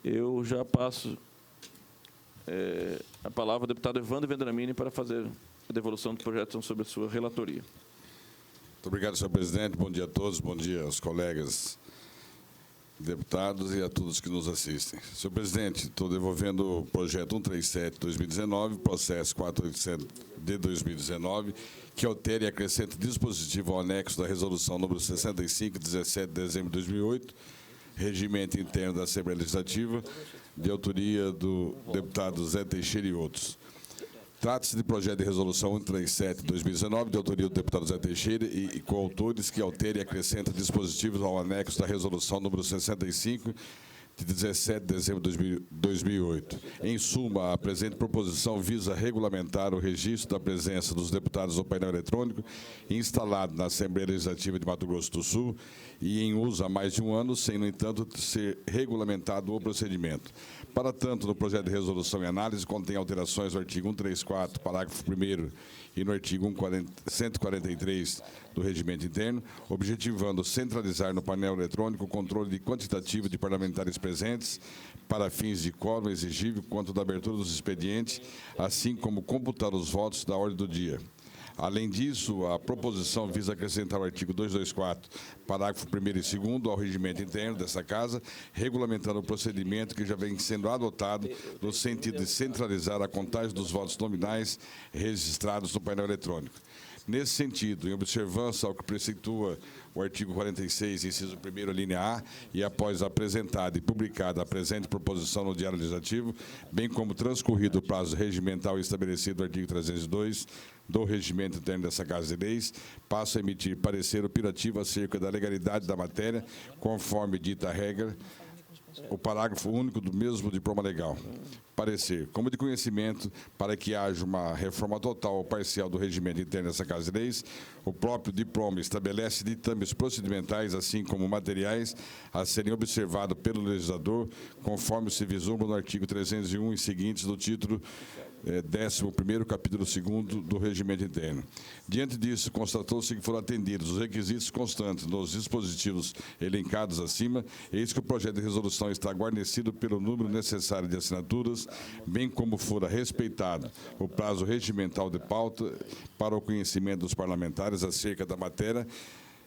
S1: eu já passo a palavra ao deputado Evander Vedramini para fazer a devolução do projeto sobre a sua relatoria.
S5: Muito obrigado, senhor presidente. Bom dia a todos, bom dia aos colegas deputados e a todos que nos assistem. Senhor presidente, estou devolvendo o projeto 137/2019, processo 487 de 2019, que altera e acrescenta dispositivo ao anexo da resolução número 65, 17 de dezembro de 2008, regimento interno da Assembleia Legislativa, de autoria do deputado Zé Teixeira e outros. Trata-se de projeto de resolução 137/2019, de autoria do deputado Zé Teixeira e coautores, que altera e acrescenta dispositivos ao anexo da resolução número 65, de 17 de dezembro de 2008. Em suma, a presente proposição visa regulamentar o registro da presença dos deputados no painel eletrônico instalado na Assembleia Legislativa de Mato Grosso do Sul e em uso há mais de um ano, sem, no entanto, ser regulamentado o procedimento. Para tanto, no projeto de resolução em análise, contém alterações no artigo 134, parágrafo 1º, e no artigo 143 do Regimento Interno, objetivando centralizar no painel eletrônico o controle quantitativo de parlamentares presentes para fins de quórum exigível quanto da abertura dos expedientes, assim como computar os votos da ordem do dia. Além disso, a proposição visa acrescentar o artigo 224, parágrafo 1º e 2º ao regimento interno desta Casa, regulamentando o procedimento que já vem sendo adotado no sentido de centralizar a contagem dos votos nominais registrados no painel eletrônico. Nesse sentido, em observância ao que preceitua o artigo 46, inciso 1º, linha A, e após apresentada e publicada a presente proposição no Diário Legislativo, bem como transcorrido o prazo regimental estabelecido no artigo 302 do Regimento Interno dessa Casa de Leis, passo a emitir parecer opinativo acerca da legalidade da matéria, conforme dita a regra, o parágrafo único do mesmo diploma legal. Parecer, como de conhecimento, para que haja uma reforma total ou parcial do regimento interno dessa Casa de Leis, o próprio diploma estabelece ditames procedimentais, assim como materiais, a serem observados pelo legislador, conforme se vislumbra no artigo 301 e seguintes do título 11º, capítulo 2º do Regimento Interno. Diante disso, constatou-se que foram atendidos os requisitos constantes nos dispositivos elencados acima, eis que o projeto de resolução está guarnecido pelo número necessário de assinaturas, bem como fora respeitado o prazo regimental de pauta para o conhecimento dos parlamentares acerca da matéria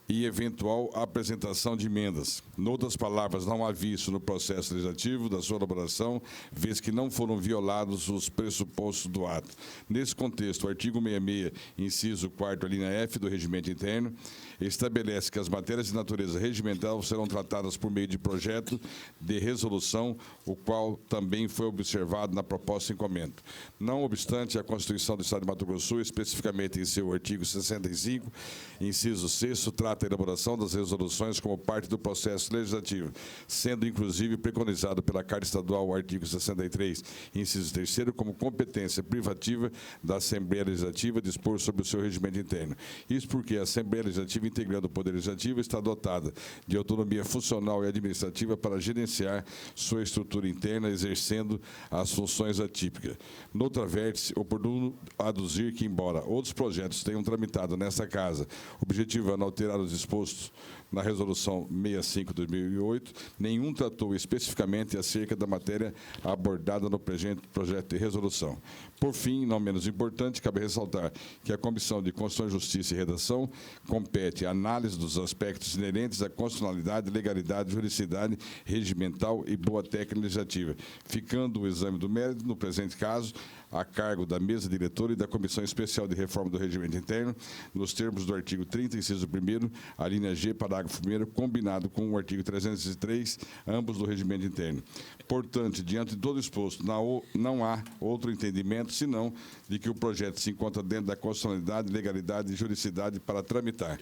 S5: e eventual apresentação de emendas. Noutras palavras, não há vício no processo legislativo da sua elaboração, vez que não foram violados os pressupostos do ato. Nesse contexto, o artigo 66, inciso 4º, a linha F do Regimento Interno, estabelece que as matérias de natureza regimental serão tratadas por meio de projeto de resolução, o qual também foi observado na proposta em comento. Não obstante, a Constituição do Estado de Mato Grosso do Sul, especificamente em seu artigo 65, inciso 6º, trata a elaboração das resoluções como parte do processo legislativo, sendo inclusive preconizado pela Carta Estadual, o artigo 63, inciso 3º, como competência privativa da Assembleia Legislativa dispor sobre o seu regimento interno. Isso porque a Assembleia Legislativa, integrando o Poder Legislativo, está dotada de autonomia funcional e administrativa para gerenciar sua estrutura interna, exercendo as funções atípicas. Noutra vértice, oportuno aduzir que, embora outros projetos tenham tramitado nesta Casa, objetivando alterar os dispostos na Resolução 65/2008, nenhum tratou especificamente acerca da matéria abordada no projeto de resolução. Por fim, não menos importante, cabe ressaltar que a Comissão de Constituição, Justiça e Redação compete a análise dos aspectos inerentes à constitucionalidade, legalidade, juridicidade regimental e boa técnica legislativa, ficando o exame do mérito, no presente caso, a cargo da mesa diretora e da Comissão Especial de Reforma do Regimento Interno, nos termos do artigo 30, inciso 1º, a linha G, parágrafo 1º, combinado com o artigo 303, ambos do Regimento Interno. Portanto, diante de todo exposto, não há outro entendimento, senão de que o projeto se encontra dentro da constitucionalidade, legalidade e juridicidade para tramitar.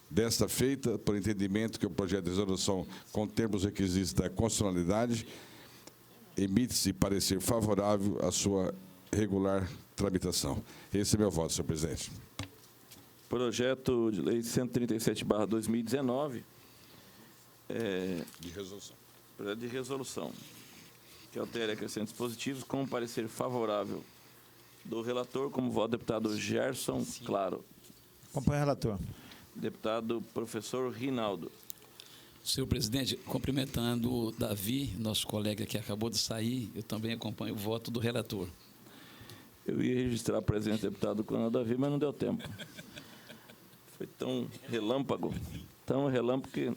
S5: Desta feita, por entendimento que o projeto de resolução contempla os requisitos da constitucionalidade, emite-se parecer favorável à sua regular tramitação. Esse é meu voto, senhor presidente.
S1: Projeto de lei 137/2019.
S5: De resolução.
S1: Projeto de resolução, que altera e acrescenta dispositivos com parecer favorável do relator, como voto do deputado Gerson Claro.
S3: Acompanhe o relator.
S1: Deputado professor Rinaldo.
S4: Senhor presidente, cumprimentando o Davi, nosso colega que acabou de sair, eu também acompanho o voto do relator.
S1: Eu ia registrar a presença do deputado Coronel Davi, mas não deu tempo. Foi tão relâmpago que...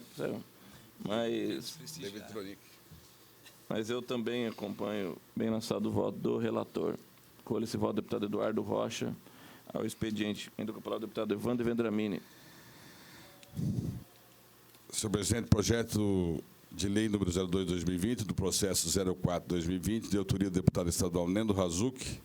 S1: Mas eu também acompanho bem lançado o voto do relator. Colho esse voto do deputado Eduardo Rocha ao expediente. Ainda com a palavra do deputado Evandro Vendramini.
S5: Senhor presidente, projeto de lei número 02/2020, do processo 04/2020, de autoria do deputado estadual Nendo Razuc,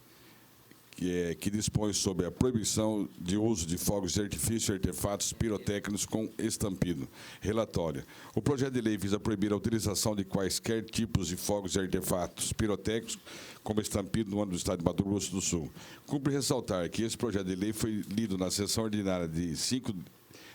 S5: que dispõe sobre a proibição de uso de fogos de artifício e artefatos pirotécnicos com estampido. Relatório. O projeto de lei visa proibir a utilização de quaisquer tipos de fogos e artefatos pirotécnicos como estampido no âmbito do Estado de Mato Grosso do Sul. Cumpre ressaltar que esse projeto de lei foi lido na sessão ordinária de 5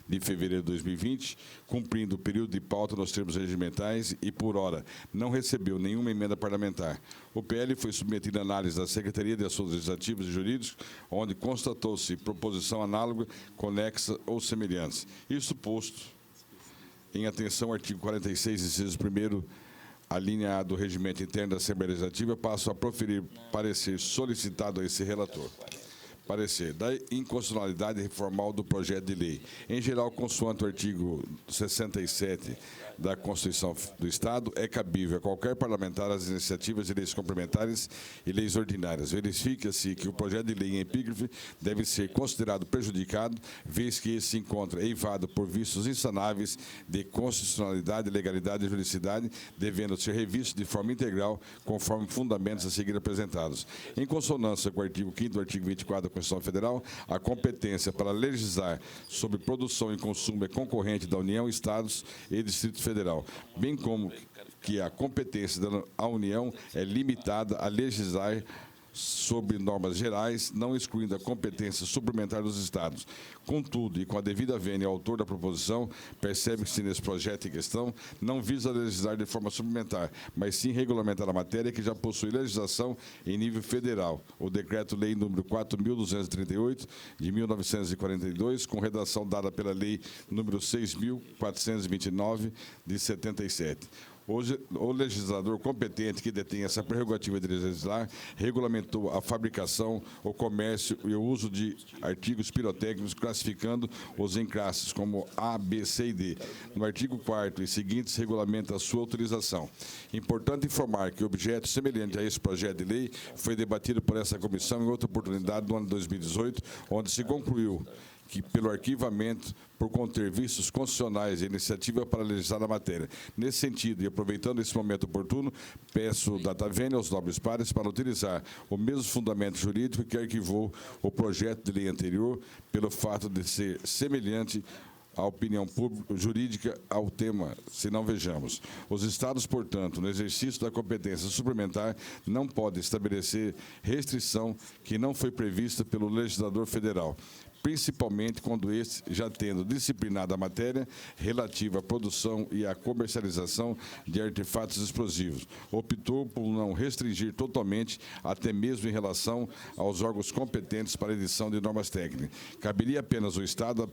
S5: de fevereiro de 2020, cumprindo o período de pauta nos termos regimentais e, por hora, não recebeu nenhuma emenda parlamentar. O PL foi submetido à análise da Secretaria de Assuntos Legislativos e Jurídicos, onde constatou-se proposição análoga, conexa ou semelhante. Isso posto, em atenção ao artigo 46, inciso 1º, a linha A do Regimento Interno da Assembleia Legislativa, passo a proferir parecer solicitado a esse relator. parecer da inconstitucionalidade formal do projeto de lei. Em geral, consoante o artigo 67 da Constituição do Estado, é cabível a qualquer parlamentar as iniciativas de leis complementares e leis ordinárias. Verifica-se que o projeto de lei em epígrafe deve ser considerado prejudicado, vez que esse se encontra eivado por vícios insanáveis de constitucionalidade, legalidade e juridicidade, devendo ser revisto de forma integral, conforme fundamentos a seguir apresentados. Em consonância com o artigo 5º do artigo 24 da Constituição Federal, a competência para legislar sobre produção e consumo é concorrente da União, Estados e Distrito Federal, bem como que a competência da União é limitada a legislar sobre normas gerais, não excluindo a competência suplementar dos Estados. Contudo, e com a devida vênia ao autor da proposição, percebe-se nesse projeto em questão, não visa legislar de forma suplementar, mas sim regulamentar a matéria que já possui legislação em nível federal. O Decreto-Lei número 4.238, de 1942, com redação dada pela Lei número 6.429, de 77. Hoje, o legislador competente que detém essa prerrogativa de legislar regulamentou a fabricação, o comércio e o uso de artigos pirotécnicos, classificando-os em classes como A, B, C e D. No artigo 4º e seguintes, regulamenta a sua utilização. Importante informar que o objeto semelhante a esse projeto de lei foi debatido por essa comissão em outra oportunidade no ano de 2018, onde se concluiu que, pelo arquivamento, por conter vícios constitucionais e iniciativa para legislar a matéria. Nesse sentido, e aproveitando esse momento oportuno, peço data vênia aos nobres pares para utilizar o mesmo fundamento jurídico que arquivou o projeto de lei anterior, pelo fato de ser semelhante à opinião jurídica ao tema, se não vejamos. Os Estados, portanto, no exercício da competência suplementar, não podem estabelecer restrição que não foi prevista pelo legislador federal, principalmente quando este, já tendo disciplinado a matéria relativa à produção e à comercialização de artefatos explosivos, optou por não restringir totalmente, até mesmo em relação aos órgãos competentes para a edição de normas técnicas. Caberia apenas ao Estado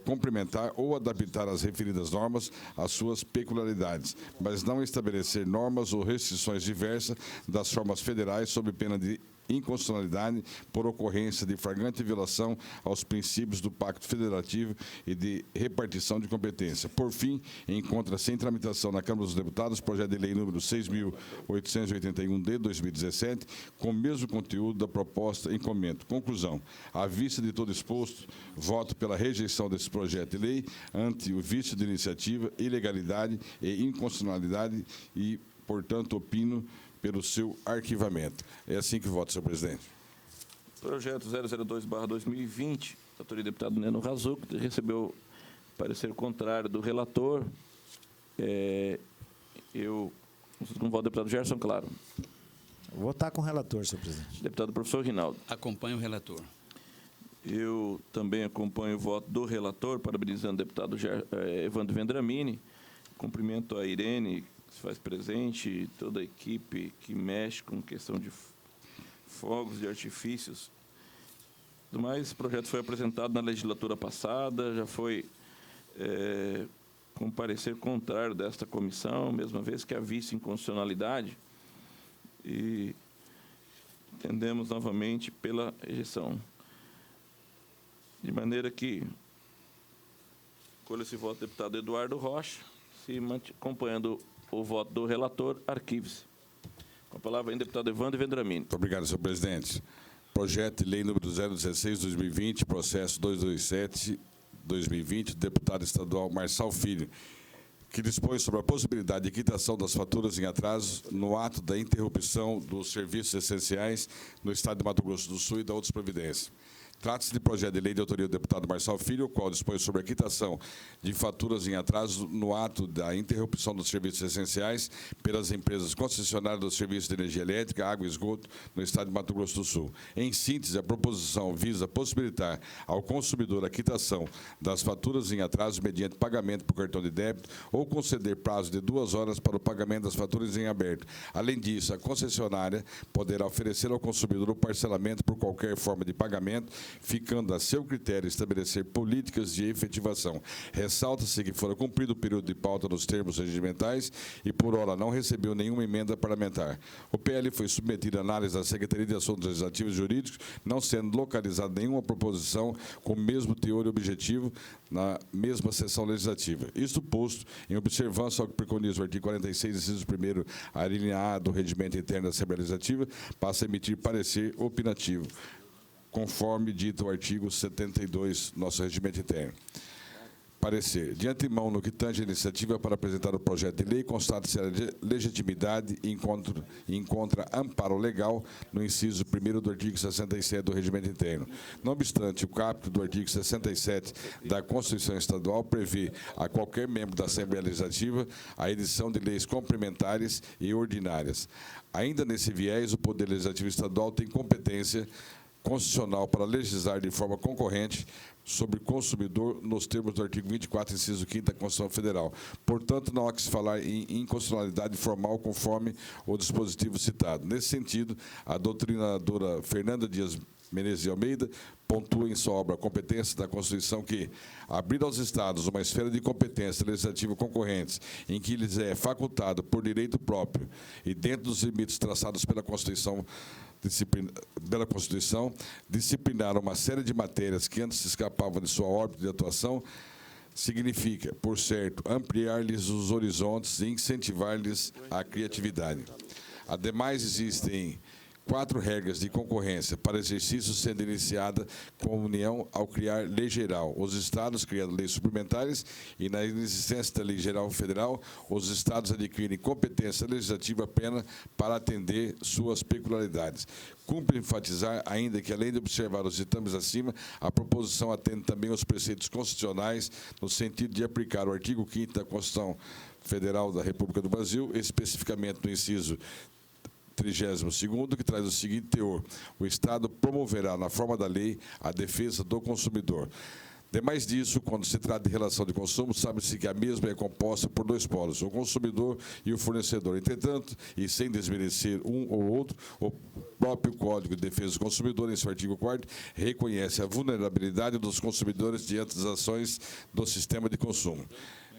S5: complementar ou adaptar as referidas normas às suas peculiaridades, mas não estabelecer normas ou restrições diversas das formas federais sob pena de inconstitucionalidade por ocorrência de flagrante violação aos princípios do Pacto Federativo e de repartição de competência. Por fim, encontra-se em tramitação na Câmara dos Deputados o projeto de lei número 6.881 de 2017, com o mesmo conteúdo da proposta em comento. Conclusão: à vista de todo exposto, voto pela rejeição desse projeto de lei ante o vício de iniciativa, ilegalidade e inconstitucionalidade e, portanto, opino pelo seu arquivamento. É assim que voto, senhor presidente.
S1: Projeto 002/2020, autoria do deputado Neno Razzuco, que recebeu parecer contrário do relator. Eu não voto do deputado Gerson Claro.
S3: Vou votar com o relator, senhor presidente.
S1: Deputado professor Rinaldo.
S4: Acompanho o relator.
S1: Eu também acompanho o voto do relator, parabenizando o deputado Evandro Vendramini. Cumprimento a Irene, que se faz presente, toda a equipe que mexe com questão de fogos de artifícios. Mas esse projeto foi apresentado na legislatura passada, já foi com parecer contrário desta comissão, mesma vez que havia inconstitucionalidade, e entendemos novamente pela rejeição. De maneira que colho esse voto do deputado Eduardo Rocha, acompanhando o voto do relator, arquive-se. Com a palavra ainda, deputado Evandro Vendramini.
S5: Muito obrigado, senhor presidente. Projeto de lei número 016/2020, processo 227/2020, deputado estadual Marçal Filho, que dispõe sobre a possibilidade de quitação das faturas em atraso no ato da interrupção dos serviços essenciais no Estado de Mato Grosso do Sul e da outras providências. Trata-se de projeto de lei de autoria do deputado Marçal Filho, o qual dispõe sobre a quitação de faturas em atraso no ato da interrupção dos serviços essenciais pelas empresas concessionárias dos serviços de energia elétrica, água e esgoto no Estado de Mato Grosso do Sul. Em síntese, a proposição visa possibilitar ao consumidor a quitação das faturas em atraso mediante pagamento por cartão de débito ou conceder prazo de 2 horas para o pagamento das faturas em aberto. Além disso, a concessionária poderá oferecer ao consumidor o parcelamento por qualquer forma de pagamento ficando a seu critério estabelecer políticas de efetivação. Ressalta-se que fora cumprido o período de pauta nos termos regimentais e, por hora, não recebeu nenhuma emenda parlamentar. O PL foi submetido à análise da Secretaria de Assuntos Legislativos e Jurídicos, não sendo localizada nenhuma proposição com o mesmo teor e objetivo na mesma sessão legislativa. Isto posto, em observância ao que preconiza o artigo 46, inciso 1º, a linha A do Regimento Interno da Assembleia Legislativa, passa a emitir parecer opinativo, conforme dito o artigo 72 do nosso Regimento Interno. Parecer. De antemão, no que tange a iniciativa para apresentar o projeto de lei, constata-se a legitimidade e encontra amparo legal no inciso 1º do artigo 67 do Regimento Interno. Não obstante, o caput do artigo 67 da Constituição Estadual prevê a qualquer membro da Assembleia Legislativa a edição de leis complementares e ordinárias. Ainda nesse viés, o Poder Legislativo Estadual tem competência constitucional para legislar de forma concorrente sobre consumidor nos termos do artigo 24, inciso 5º da Constituição Federal. Portanto, não há que se falar em inconstitucionalidade formal conforme o dispositivo citado. Nesse sentido, a doutrinadora Fernanda Dias Menezes de Almeida pontua em sua obra a competência da Constituição que, abrir aos Estados uma esfera de competência legislativa concorrentes em que lhes é facultado por direito próprio e dentro dos limites traçados pela Constituição, disciplinar uma série de matérias que antes escapavam de sua órbita de atuação, significa, por certo, ampliar-lhes os horizontes e incentivar-lhes a criatividade. Ademais, existem 4 regras de concorrência para exercício sendo iniciada com a União ao criar lei geral, os Estados criando leis suplementares e, na inexistência da lei geral federal, os Estados adquirem competência legislativa apenas para atender suas peculiaridades. Cumpre enfatizar ainda que, além de observar os ditames acima, a proposição atende também aos preceitos constitucionais no sentido de aplicar o artigo 5º da Constituição Federal da República do Brasil, especificamente no inciso 32º, que traz o seguinte teor: o Estado promoverá, na forma da lei, a defesa do consumidor. Demais disso, quando se trata de relação de consumo, sabe-se que a mesma é composta por 2 polos, o consumidor e o fornecedor. Entretanto, e sem desmerecer um ou outro, o próprio Código de Defesa do Consumidor, em seu artigo 4º, reconhece a vulnerabilidade dos consumidores diante das ações do sistema de consumo.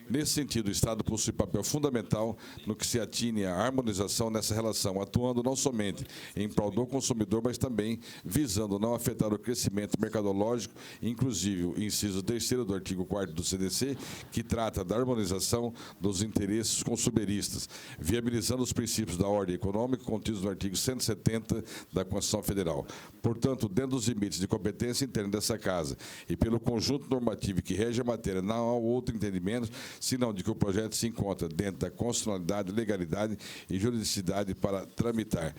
S5: Nesse sentido, o Estado possui papel fundamental no que se atine à harmonização nessa relação, atuando não somente em prol do consumidor, mas também visando não afetar o crescimento mercadológico, inclusive o inciso 3º do artigo 4º do CDC, que trata da harmonização dos interesses consumeristas, viabilizando os princípios da ordem econômica contidos no artigo 170 da Constituição Federal. Portanto, dentro dos limites de competência interna dessa Casa e pelo conjunto normativo que rege a matéria, não há outro entendimento senão de que o projeto se encontra dentro da constitucionalidade, legalidade e juridicidade para tramitar.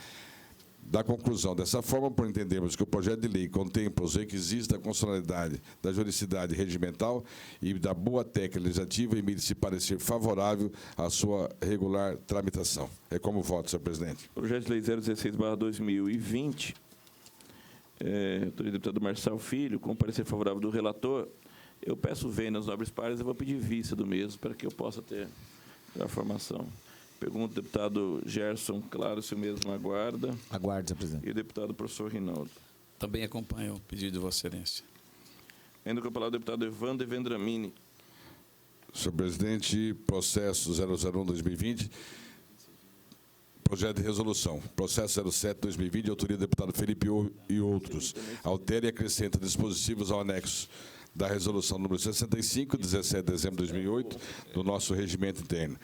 S5: Da conclusão dessa forma, por entendermos que o projeto de lei contempla os requisitos da constitucionalidade, da juridicidade regimental e da boa técnica legislativa, emite-se parecer favorável à sua regular tramitação. É como voto, senhor presidente.
S1: Projeto de lei 016/2020, autoria do deputado Marçal Filho, com parecer favorável do relator. Eu peço vênia aos nobres pares, eu vou pedir vista do mesmo, para que eu possa ter a formação. Pergunto ao deputado Gerson Claro, se o mesmo aguarda.
S3: Aguarde, senhor presidente.
S1: E o deputado professor Rinaldo.
S4: Também acompanho o pedido de Vossa Excelência.
S1: Ainda com a palavra o deputado Evandro Vendramini.
S5: Senhor presidente, processo 001/2020, projeto de resolução. Processo 07/2020, de autoria do deputado Felipe e outros. Altera e acrescenta dispositivos ao anexo da resolução número 65, 17 de dezembro de 2008, do nosso regimento interno.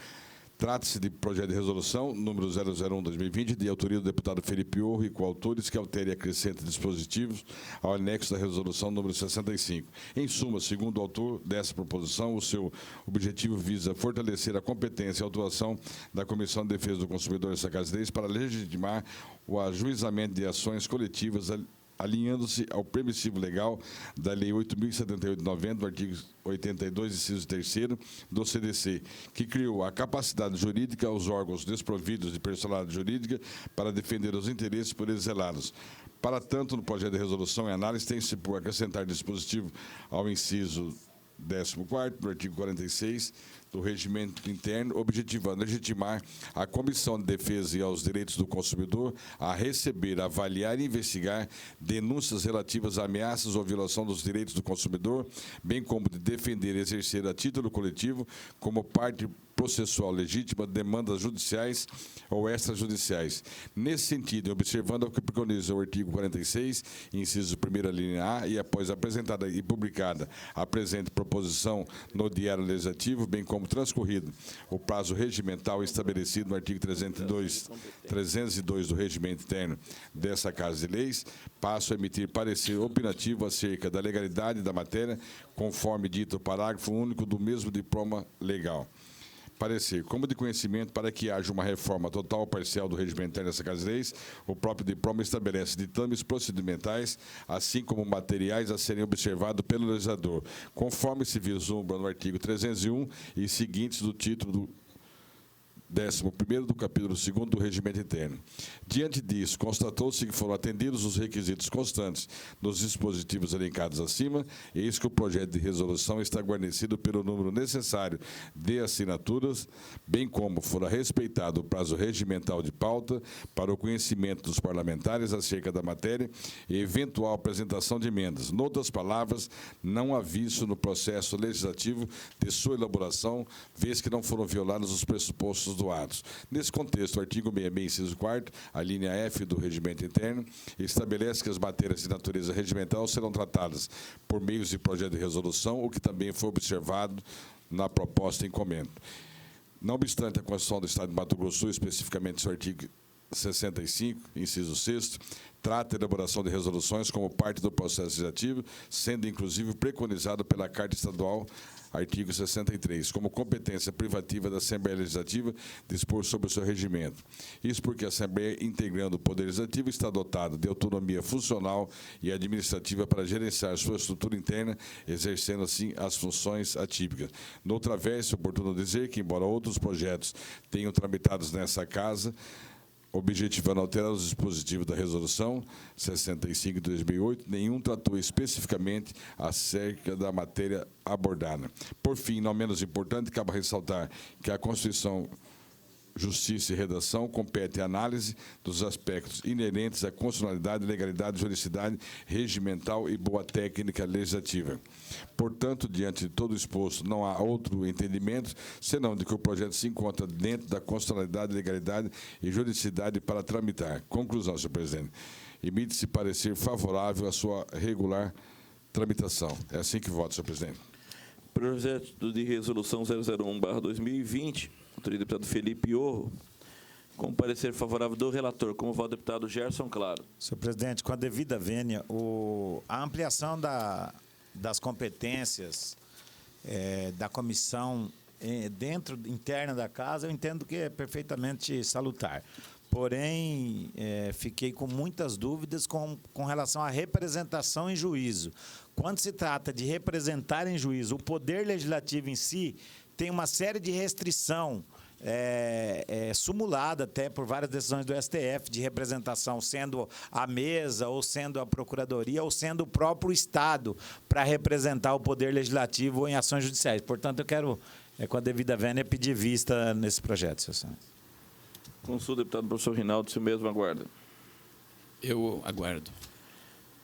S5: Trata-se de projeto de resolução número 001/2020, de autoria do deputado Felipe Orro e coautores, que altera e acrescenta dispositivos ao anexo da resolução número 65. Em suma, segundo o autor dessa proposição, o seu objetivo visa fortalecer a competência e a atuação da Comissão de Defesa do Consumidor dessa Casa de Leis para legitimar o ajuizamento de ações coletivas, alinhando-se ao permissivo legal da Lei 8.078/90, do artigo 82, inciso 3º, do CDC, que criou a capacidade jurídica aos órgãos desprovidos de personalidade jurídica para defender os interesses por eles zelados. Para tanto, no projeto de resolução em análise, tem-se por acrescentar dispositivo ao inciso 14º, do artigo 46 do Regimento Interno, objetivando legitimar a Comissão de Defesa e aos Direitos do Consumidor a receber, avaliar e investigar denúncias relativas a ameaças ou violação dos direitos do consumidor, bem como de defender e exercer a título coletivo, como parte processual legítima, demandas judiciais ou extrajudiciais. Nesse sentido, observando o que preconiza o artigo 46, inciso 1ª linha A, e após apresentada e publicada a presente proposição no Diário Legislativo, bem como transcorrido o prazo regimental estabelecido no artigo 302 do Regimento Interno dessa Casa de Leis, passo a emitir parecer opinativo acerca da legalidade da matéria, conforme dito o parágrafo único do mesmo diploma legal. Parecer, como de conhecimento, para que haja uma reforma total ou parcial do regimento interno dessa Casa de Leis, o próprio diploma estabelece ditames procedimentais, assim como materiais a serem observados pelo legislador, conforme se vislumbra no artigo 301 e seguintes do título do 11º do capítulo 2º do Regimento Interno. Diante disso, constatou-se que foram atendidos os requisitos constantes nos dispositivos elencados acima, e eis que o projeto de resolução está guarnecido pelo número necessário de assinaturas, bem como fora respeitado o prazo regimental de pauta para o conhecimento dos parlamentares acerca da matéria e eventual apresentação de emendas. Noutras palavras, não há vício no processo legislativo de sua elaboração, vez que não foram violados os pressupostos do atos. Nesse contexto, o artigo 66, inciso 4º, a linha F do Regimento Interno, estabelece que as matérias de natureza regimental serão tratadas por meios de projeto de resolução, o que também foi observado na proposta em comento. Não obstante, a Constituição do Estado de Mato Grosso do Sul, especificamente seu artigo 65, inciso 6º, trata a elaboração de resoluções como parte do processo legislativo, sendo inclusive preconizado pela Carta Estadual, artigo 63, como competência privativa da Assembleia Legislativa dispor sobre o seu regimento. Isso porque a Assembleia, integrando o Poder Legislativo, está dotada de autonomia funcional e administrativa para gerenciar sua estrutura interna, exercendo, assim, as funções atípicas. Noutra vez, é oportuno dizer que, embora outros projetos tenham tramitados nessa Casa, objetivando alterar os dispositivos da Resolução 65 de 2008, nenhum tratou especificamente acerca da matéria abordada. Por fim, não menos importante, cabe ressaltar que a Constituição, Justiça e Redação compete a análise dos aspectos inerentes à constitucionalidade, legalidade, juridicidade, regimental e boa técnica legislativa. Portanto, diante de todo o exposto, não há outro entendimento, senão de que o projeto se encontra dentro da constitucionalidade, legalidade e juridicidade para tramitar. Conclusão, senhor presidente. Emite-se parecer favorável à sua regular tramitação. É assim que voto, senhor presidente.
S1: Projeto de resolução 001/2020, autoria do deputado Felipe Orro, com parecer favorável do relator. Como voto, deputado Gerson Claro.
S3: Senhor presidente, com a devida vênia, a ampliação das competências da comissão interna da Casa, eu entendo que é perfeitamente salutar. Porém, fiquei com muitas dúvidas com relação à representação em juízo. Quando se trata de representar em juízo, o Poder Legislativo em si tem uma série de restrição sumulada até por várias decisões do STF de representação, sendo a mesa, ou sendo a Procuradoria, ou sendo o próprio Estado para representar o Poder Legislativo em ações judiciais. Portanto, eu quero, com a devida vênia, pedir vista nesse projeto, senhor senador.
S1: Consulta, deputado professor Rinaldo, se o mesmo aguarda.
S4: Eu aguardo.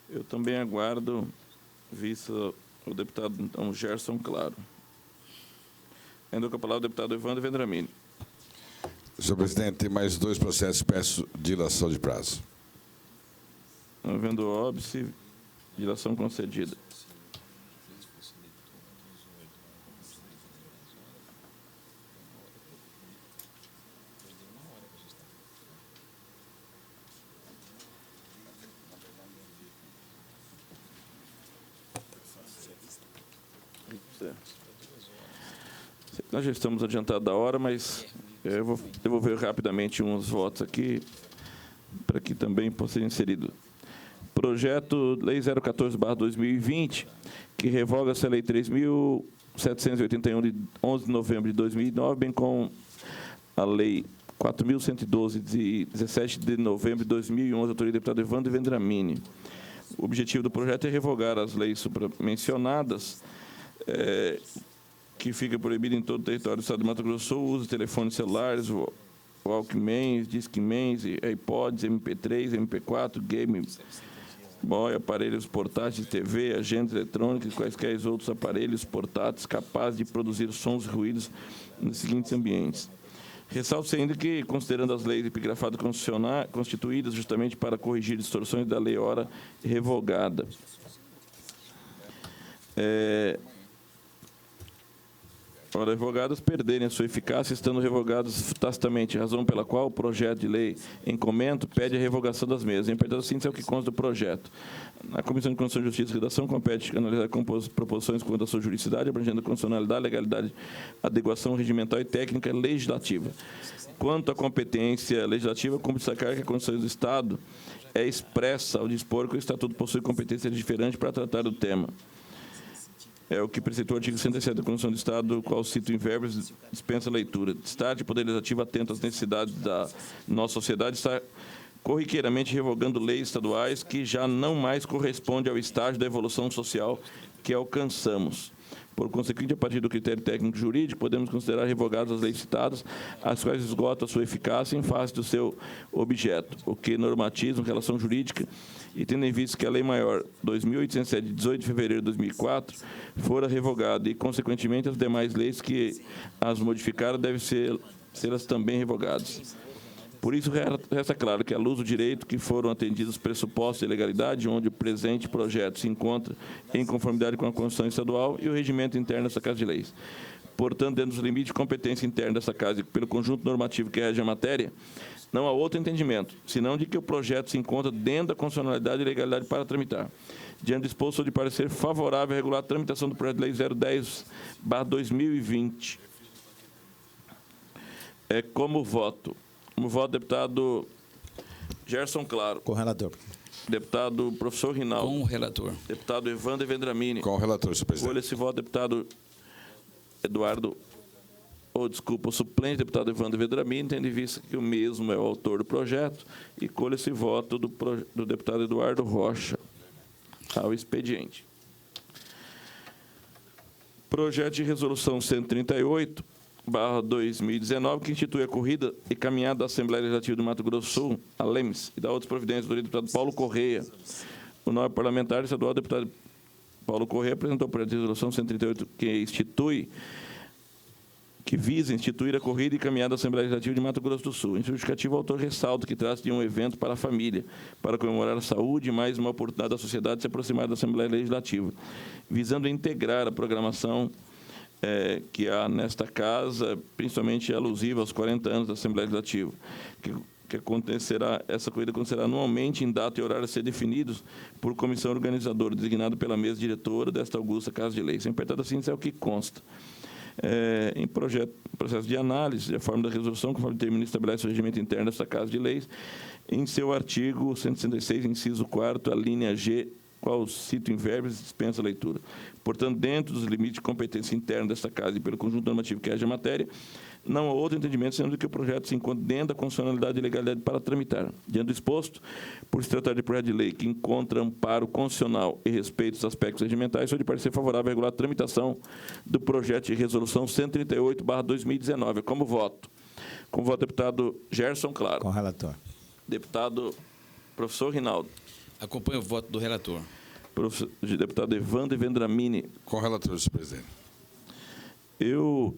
S1: Eu também aguardo, vista o deputado, então, Gerson Claro. Ainda com a palavra o deputado Evandro Vendramini.
S5: Senhor presidente, tem mais 2 processos, peço dilação de prazo.
S1: Não havendo óbice, dilação concedida. Nós já estamos adiantados da hora, mas eu vou devolver rapidamente uns votos aqui, para que também possa ser inserido. Projeto Lei 014/2020, que revoga-se a Lei 3.781, de 11 de novembro de 2009, bem com a Lei 4.112, de 17 de novembro de 2011, autoria do deputado Evandro Vendramini. O objetivo do projeto é revogar as leis supramencionadas, que fica proibido em todo o território do Estado de Mato Grosso do Sul o uso de telefones celulares, Walkmans, Discmans, iPods, MP3, MP4, Game Boy, aparelhos portáteis, TV, agentes eletrônicos e quaisquer outros aparelhos portáteis capazes de produzir sons e ruídos nos seguintes ambientes. Ressalto-se ainda que, considerando as leis epigrafadas constituídas justamente para corrigir distorções da lei ora revogada, ora revogadas, perderem a sua eficácia, estando revogadas tacitamente, razão pela qual o projeto de lei em comento pede a revogação das mesmas. Em verdade, assim, é o que consta do projeto. Na Comissão de Constituição, Justiça e Redação, compete analisar proposições quanto à sua juridicidade, abrangendo a constitucionalidade, legalidade, adequação regimental e técnica legislativa. Quanto à competência legislativa, como destacar que a Constituição do Estado é expressa ao dispor que o Estatuto possui competência diferente para tratar do tema. É o que preceitua o artigo 107 da Constituição do Estado, qual cito em verbos, dispensa a leitura. Estado e Poder Legislativo atento às necessidades da nossa sociedade, está corriqueiramente revogando leis estaduais que já não mais correspondem ao estágio da evolução social que alcançamos. Por consequente, a partir do critério técnico-jurídico, podemos considerar revogadas as leis citadas, as quais esgotam a sua eficácia em face do seu objeto, o que normatiza relação jurídica, e tendo em vista que a Lei Maior 2.807, de 18 de fevereiro de 2004, fora revogada, e, consequentemente, as demais leis que as modificaram devem ser elas também revogadas. Por isso, resta claro que, à luz do direito, que foram atendidos os pressupostos de legalidade, onde o presente projeto se encontra em conformidade com a Constituição Estadual e o regimento interno dessa Casa de Leis. Portanto, dentro dos limites de competência interna dessa Casa e pelo conjunto normativo que rege a matéria, não há outro entendimento, senão de que o projeto se encontra dentro da constitucionalidade e legalidade para tramitar. Diante do exposto, sou de parecer favorável a regular a tramitação do projeto de lei 010/2020. Como voto, deputado Gerson Claro.
S3: Com o relator.
S1: Deputado professor Rinaldo.
S4: Com o relator.
S1: Deputado Evander Vendramini.
S5: Com o relator, senhor presidente.
S1: Colha esse voto, deputado o suplente deputado Evander Vendramini, tendo em vista que o mesmo é o autor do projeto, e colha esse voto do deputado Eduardo Rocha ao expediente. Projeto de resolução 138/2019, que institui a corrida e caminhada da Assembleia Legislativa do Mato Grosso do Sul, a LEMS, e da outras providências do deputado Paulo Correia. O nobre parlamentar estadual, deputado Paulo Correia, apresentou o projeto de resolução 138, que visa instituir a corrida e caminhada da Assembleia Legislativa de Mato Grosso do Sul. Em justificativo, o autor ressalta que trata de um evento para a família, para comemorar a saúde e mais uma oportunidade da sociedade de se aproximar da Assembleia Legislativa, visando integrar a programação que há nesta casa, principalmente alusiva aos 40 anos da Assembleia Legislativa, essa corrida acontecerá anualmente em data e horário a ser definidos por comissão organizadora, designada pela mesa diretora desta augusta Casa de Leis. Em apertado assim, isso é o que consta. Em processo de análise, a forma da resolução, conforme termina, estabelece o regimento interno desta Casa de Leis, em seu artigo 166, inciso 4º, a linha G, qual cito em verbos, dispensa a leitura. Portanto, dentro dos limites de competência interna desta Casa e pelo conjunto normativo que rege a matéria, não há outro entendimento, sendo que o projeto se encontra dentro da constitucionalidade e legalidade para tramitar. Diante do exposto, por se tratar de projeto de lei que encontra amparo constitucional e respeito aos aspectos regimentais, sou de parecer favorável a regular a tramitação do projeto de resolução 138/2019. Como voto? Como voto, deputado Gerson Claro.
S3: Com o relator.
S1: Deputado professor Rinaldo.
S4: Acompanho o voto do relator.
S1: Deputado Evander Vendramini.
S5: Com o relator, senhor presidente.
S1: Eu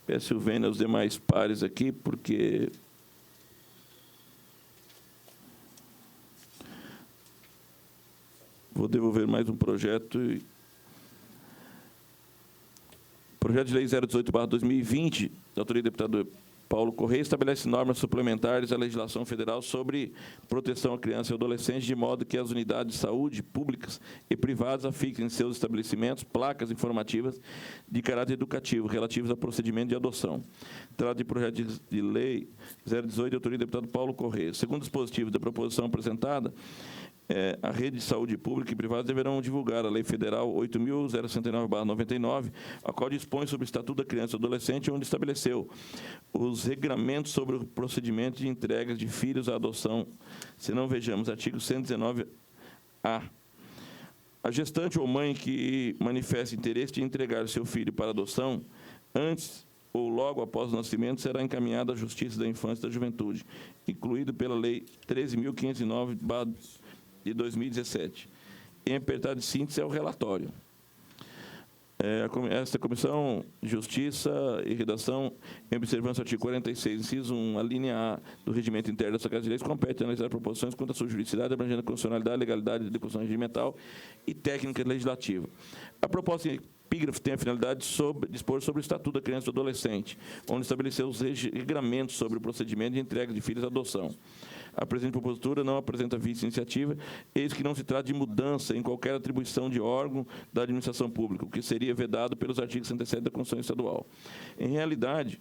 S1: peço vênia aos demais pares aqui, porque vou devolver mais um projeto. Projeto de lei 018/2020, da autoria do deputado Paulo Correia, estabelece normas suplementares à legislação federal sobre proteção à criança e adolescente, de modo que as unidades de saúde públicas e privadas afixem em seus estabelecimentos placas informativas de caráter educativo relativas a procedimento de adoção. Trata de projeto de lei 018, de autoria do deputado Paulo Correia. Segundo o dispositivo da proposição apresentada, a rede de saúde pública e privada deverão divulgar a Lei Federal 8.069/99, a qual dispõe sobre o Estatuto da Criança e do Adolescente, onde estabeleceu os regramentos sobre o procedimento de entregas de filhos à adoção. Se não vejamos, artigo 119A. A gestante ou mãe que manifesta interesse de entregar seu filho para adoção, antes ou logo após o nascimento, será encaminhada à Justiça da Infância e da Juventude, incluído pela Lei 13.509, de 2017. Em apertado de síntese, é o relatório. Esta Comissão de Justiça e Redação, em observância ao artigo 46, inciso 1, a linha A do Regimento Interno dessa Casa de Leis, compete analisar proposições quanto à sua juridicidade, abrangendo a constitucionalidade, legalidade, execução regimental e técnica legislativa. A proposta em epígrafe tem a finalidade de dispor sobre o Estatuto da Criança e do Adolescente, onde estabeleceu os regramentos sobre o procedimento de entrega de filhos à adoção. A presente propositura não apresenta vício de iniciativa, eis que não se trata de mudança em qualquer atribuição de órgão da administração pública, o que seria vedado pelos artigos 67 da Constituição Estadual. Em realidade,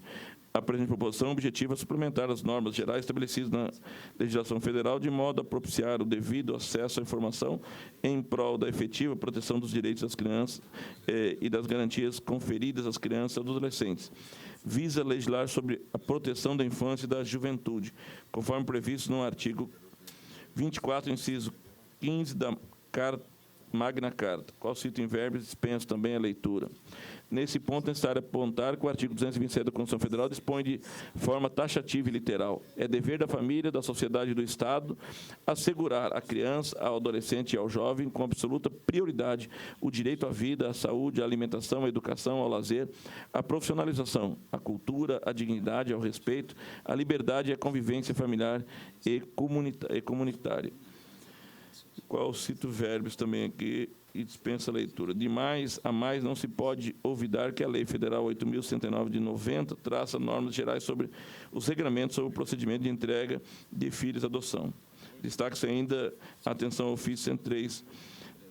S1: a presente proposição objetiva suplementar as normas gerais estabelecidas na legislação federal, de modo a propiciar o devido acesso à informação em prol da efetiva proteção dos direitos das crianças e das garantias conferidas às crianças e aos adolescentes. Visa legislar sobre a proteção da infância e da juventude, conforme previsto no artigo 24, inciso 15 da Magna Carta, qual cito em verbos, dispenso também a leitura. Nesse ponto, é necessário apontar que o artigo 227 da Constituição Federal dispõe de forma taxativa e literal. É dever da família, da sociedade e do Estado assegurar à criança, ao adolescente e ao jovem, com absoluta prioridade, o direito à vida, à saúde, à alimentação, à educação, ao lazer, à profissionalização, à cultura, à dignidade, ao respeito, à liberdade e à convivência familiar e comunitária. Qual cito verbos também aqui e dispensa a leitura. De mais a mais, não se pode olvidar que a Lei Federal 8.109 de 90 traça normas gerais sobre os regramentos sobre o procedimento de entrega de filhos à adoção. Destaque-se ainda a atenção ao ofício 103,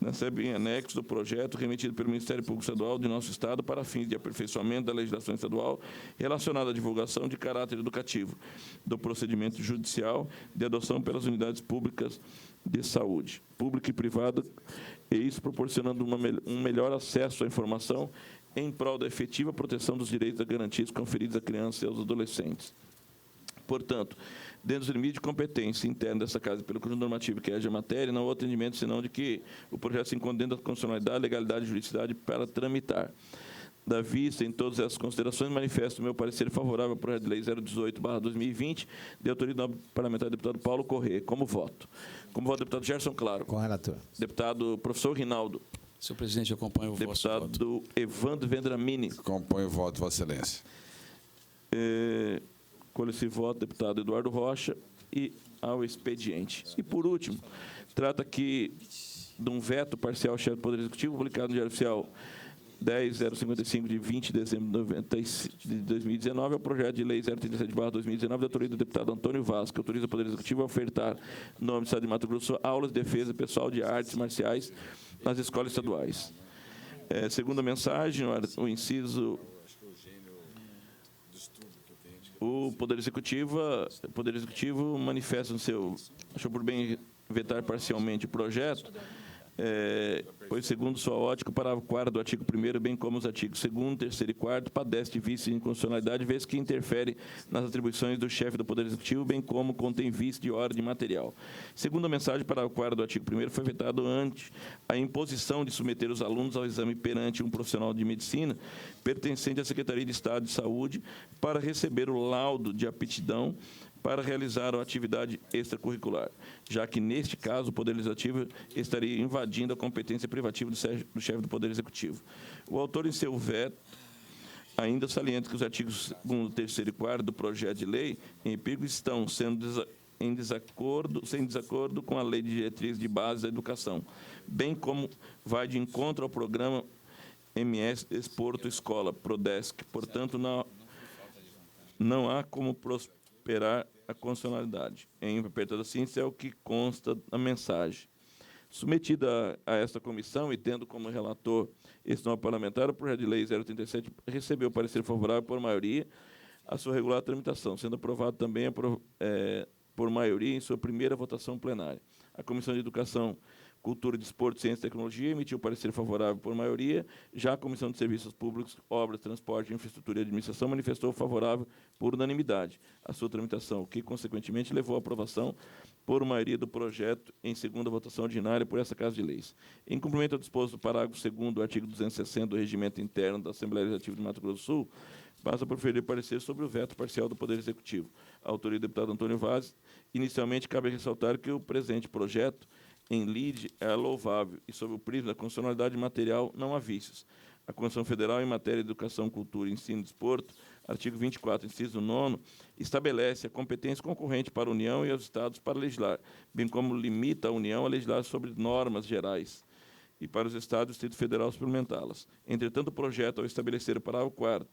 S1: recebe em anexo do projeto remetido pelo Ministério Público Estadual de nosso Estado para fins de aperfeiçoamento da legislação estadual relacionada à divulgação de caráter educativo do procedimento judicial de adoção pelas unidades públicas de saúde, pública e privada, e isso proporcionando um melhor acesso à informação em prol da efetiva proteção dos direitos e garantias conferidos à criança e aos adolescentes. Portanto, dentro dos limites de competência interna dessa Casa, pelo conjunto normativo que rege a matéria, não há outro entendimento senão de que o projeto se encontra dentro da constitucionalidade, legalidade e juridicidade para tramitar. Da vista, em todas essas considerações, manifesto o meu parecer favorável ao projeto de lei 018/2020, de autoria do parlamentar deputado Paulo Corrêa. Como voto? Como voto, deputado Gerson Claro.
S3: Com o relator.
S1: Deputado professor Rinaldo.
S4: Senhor presidente, eu acompanho o vosso voto.
S1: Deputado Evandro Vendramini.
S5: Acompanho o voto, Vossa Excelência.
S1: Com esse voto, deputado Eduardo Rocha, e ao expediente. E, por último, trata aqui de um veto parcial ao chefe do Poder Executivo, publicado no Diário Oficial 10.055, de 20 de dezembro de 2019, ao projeto de lei 037/2019, da autoria do deputado Antônio Vaz, que autoriza o Poder Executivo a ofertar, no nome do Estado de Mato Grosso, aulas de defesa pessoal de artes marciais nas escolas estaduais. Segundo a mensagem, o inciso... O Poder Executivo manifesta no seu... Achou por bem vetar parcialmente o projeto, pois, segundo sua ótica, o parágrafo 4º do artigo 1º, bem como os artigos 2º, 3º e 4º, padece de vício de inconstitucionalidade, vez que interfere nas atribuições do chefe do Poder Executivo, bem como contém vício de ordem material. Segundo a mensagem, o parágrafo 4º do artigo 1º foi vetado ante a imposição de submeter os alunos ao exame perante um profissional de medicina pertencente à Secretaria de Estado de Saúde para receber o laudo de aptidão para realizar a atividade extracurricular, já que, neste caso, o Poder Legislativo estaria invadindo a competência privativa do chefe do Poder Executivo. O autor, em seu veto, ainda salienta que os artigos 2º, 3º e 4º do projeto de lei, em epígrafe, estão sendo sem desacordo com a Lei de Diretrizes de Base da Educação, bem como vai de encontro ao programa MS Desporto Escola, Prodesc. Portanto, não há como prosperar a constitucionalidade. Em apertada síntese, é o que consta na mensagem. Submetida a esta comissão e tendo como relator esse nome parlamentar, o projeto de lei 037 recebeu parecer favorável por maioria à sua regular tramitação, sendo aprovado também por maioria em sua primeira votação plenária. A Comissão de Educação, Cultura, Desporto, Ciência e Tecnologia emitiu parecer favorável por maioria. Já a Comissão de Serviços Públicos, Obras, Transporte, Infraestrutura e Administração manifestou favorável por unanimidade à sua tramitação, o que, consequentemente, levou à aprovação por maioria do projeto em segunda votação ordinária por essa Casa de Leis. Em cumprimento ao disposto do parágrafo 2º do artigo 260 do Regimento Interno da Assembleia Legislativa de Mato Grosso do Sul, passa a proferir parecer sobre o veto parcial do Poder Executivo. A autoria do deputado Antônio Vaz. Inicialmente, cabe ressaltar que o presente projeto, em lide, é louvável e, sob o prisma da constitucionalidade material, não há vícios. A Constituição Federal, em matéria de educação, cultura, ensino e desporto, artigo 24, inciso 9, estabelece a competência concorrente para a União e aos Estados para legislar, bem como limita a União a legislar sobre normas gerais e para os Estados e o Distrito Federal suplementá-las. Entretanto, o projeto, ao estabelecer o parágrafo 4º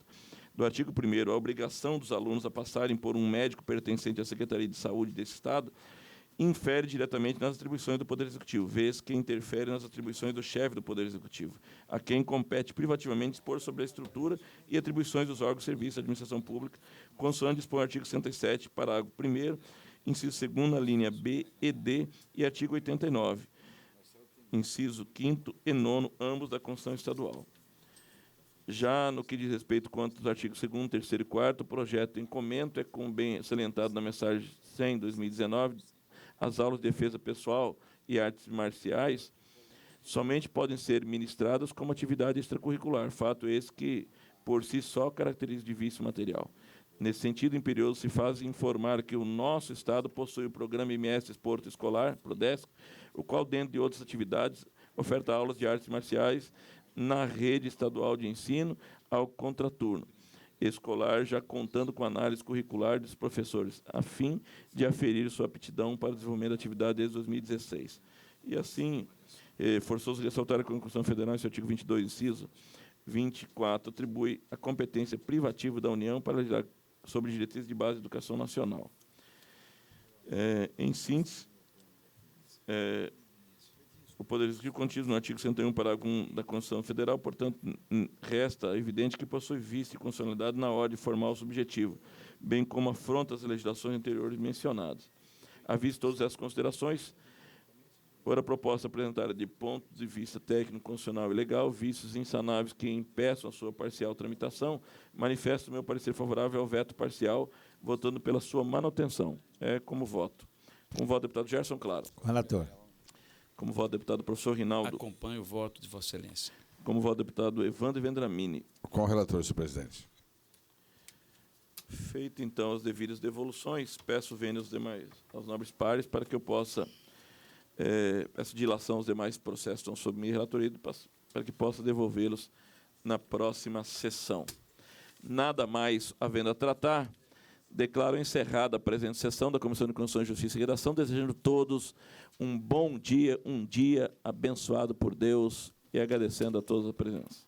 S1: do artigo 1º, a obrigação dos alunos a passarem por um médico pertencente à Secretaria de Saúde desse Estado, infere diretamente nas atribuições do Poder Executivo, vez que interfere nas atribuições do chefe do Poder Executivo, a quem compete privativamente dispor sobre a estrutura e atribuições dos órgãos de serviço da administração pública, consoante dispõe o artigo 107, parágrafo 1º, inciso 2º, na linha B e D, e artigo 89, inciso 5º e 9º, ambos da Constituição Estadual. Já no que diz respeito quanto aos artigos 2º, 3º e 4º, o projeto em comento é, como bem salientado na mensagem 100/2019, as aulas de defesa pessoal e artes marciais somente podem ser ministradas como atividade extracurricular, fato esse que, por si só, caracteriza de vício material. Nesse sentido, imperioso se faz informar que o nosso Estado possui o programa MS Esporte Escolar, PRODESC, o qual, dentro de outras atividades, oferta aulas de artes marciais na rede estadual de ensino ao contraturno escolar, já contando com análise curricular dos professores, a fim de aferir sua aptidão para o desenvolvimento da atividade desde 2016. E assim, forçoso ressaltar que a Constituição Federal, em seu artigo 22, inciso 24, atribui a competência privativa da União para legislar sobre diretrizes de base da educação nacional. Em síntese, o Poder Executivo contido no artigo 101, parágrafo 1 da Constituição Federal, portanto, resta evidente que possui vício e constitucionalidade na ordem formal subjetiva, bem como afronta as legislações anteriores mencionadas. À vista de todas essas considerações, ora a proposta apresentada de ponto de vista técnico, constitucional e legal, vícios insanáveis que impeçam a sua parcial tramitação, manifesto o meu parecer favorável ao veto parcial, votando pela sua manutenção. Como voto. Como voto, deputado Gerson Claro.
S3: Relator.
S1: Como voto, deputado professor Rinaldo.
S4: Acompanho o voto de Vossa Excelência.
S1: Como voto, deputado Evandro Vendramini.
S5: Com o relator, senhor presidente.
S1: Feito, então, as devidas devoluções, peço vênia aos nobres pares para que eu possa, peço dilação aos demais processos que estão sob minha relatoria, para que possa devolvê-los na próxima sessão. Nada mais havendo a tratar, declaro encerrada a presente sessão da Comissão de Constituição, Justiça e Redação, desejando a todos um bom dia, um dia abençoado por Deus e agradecendo a todos a presença.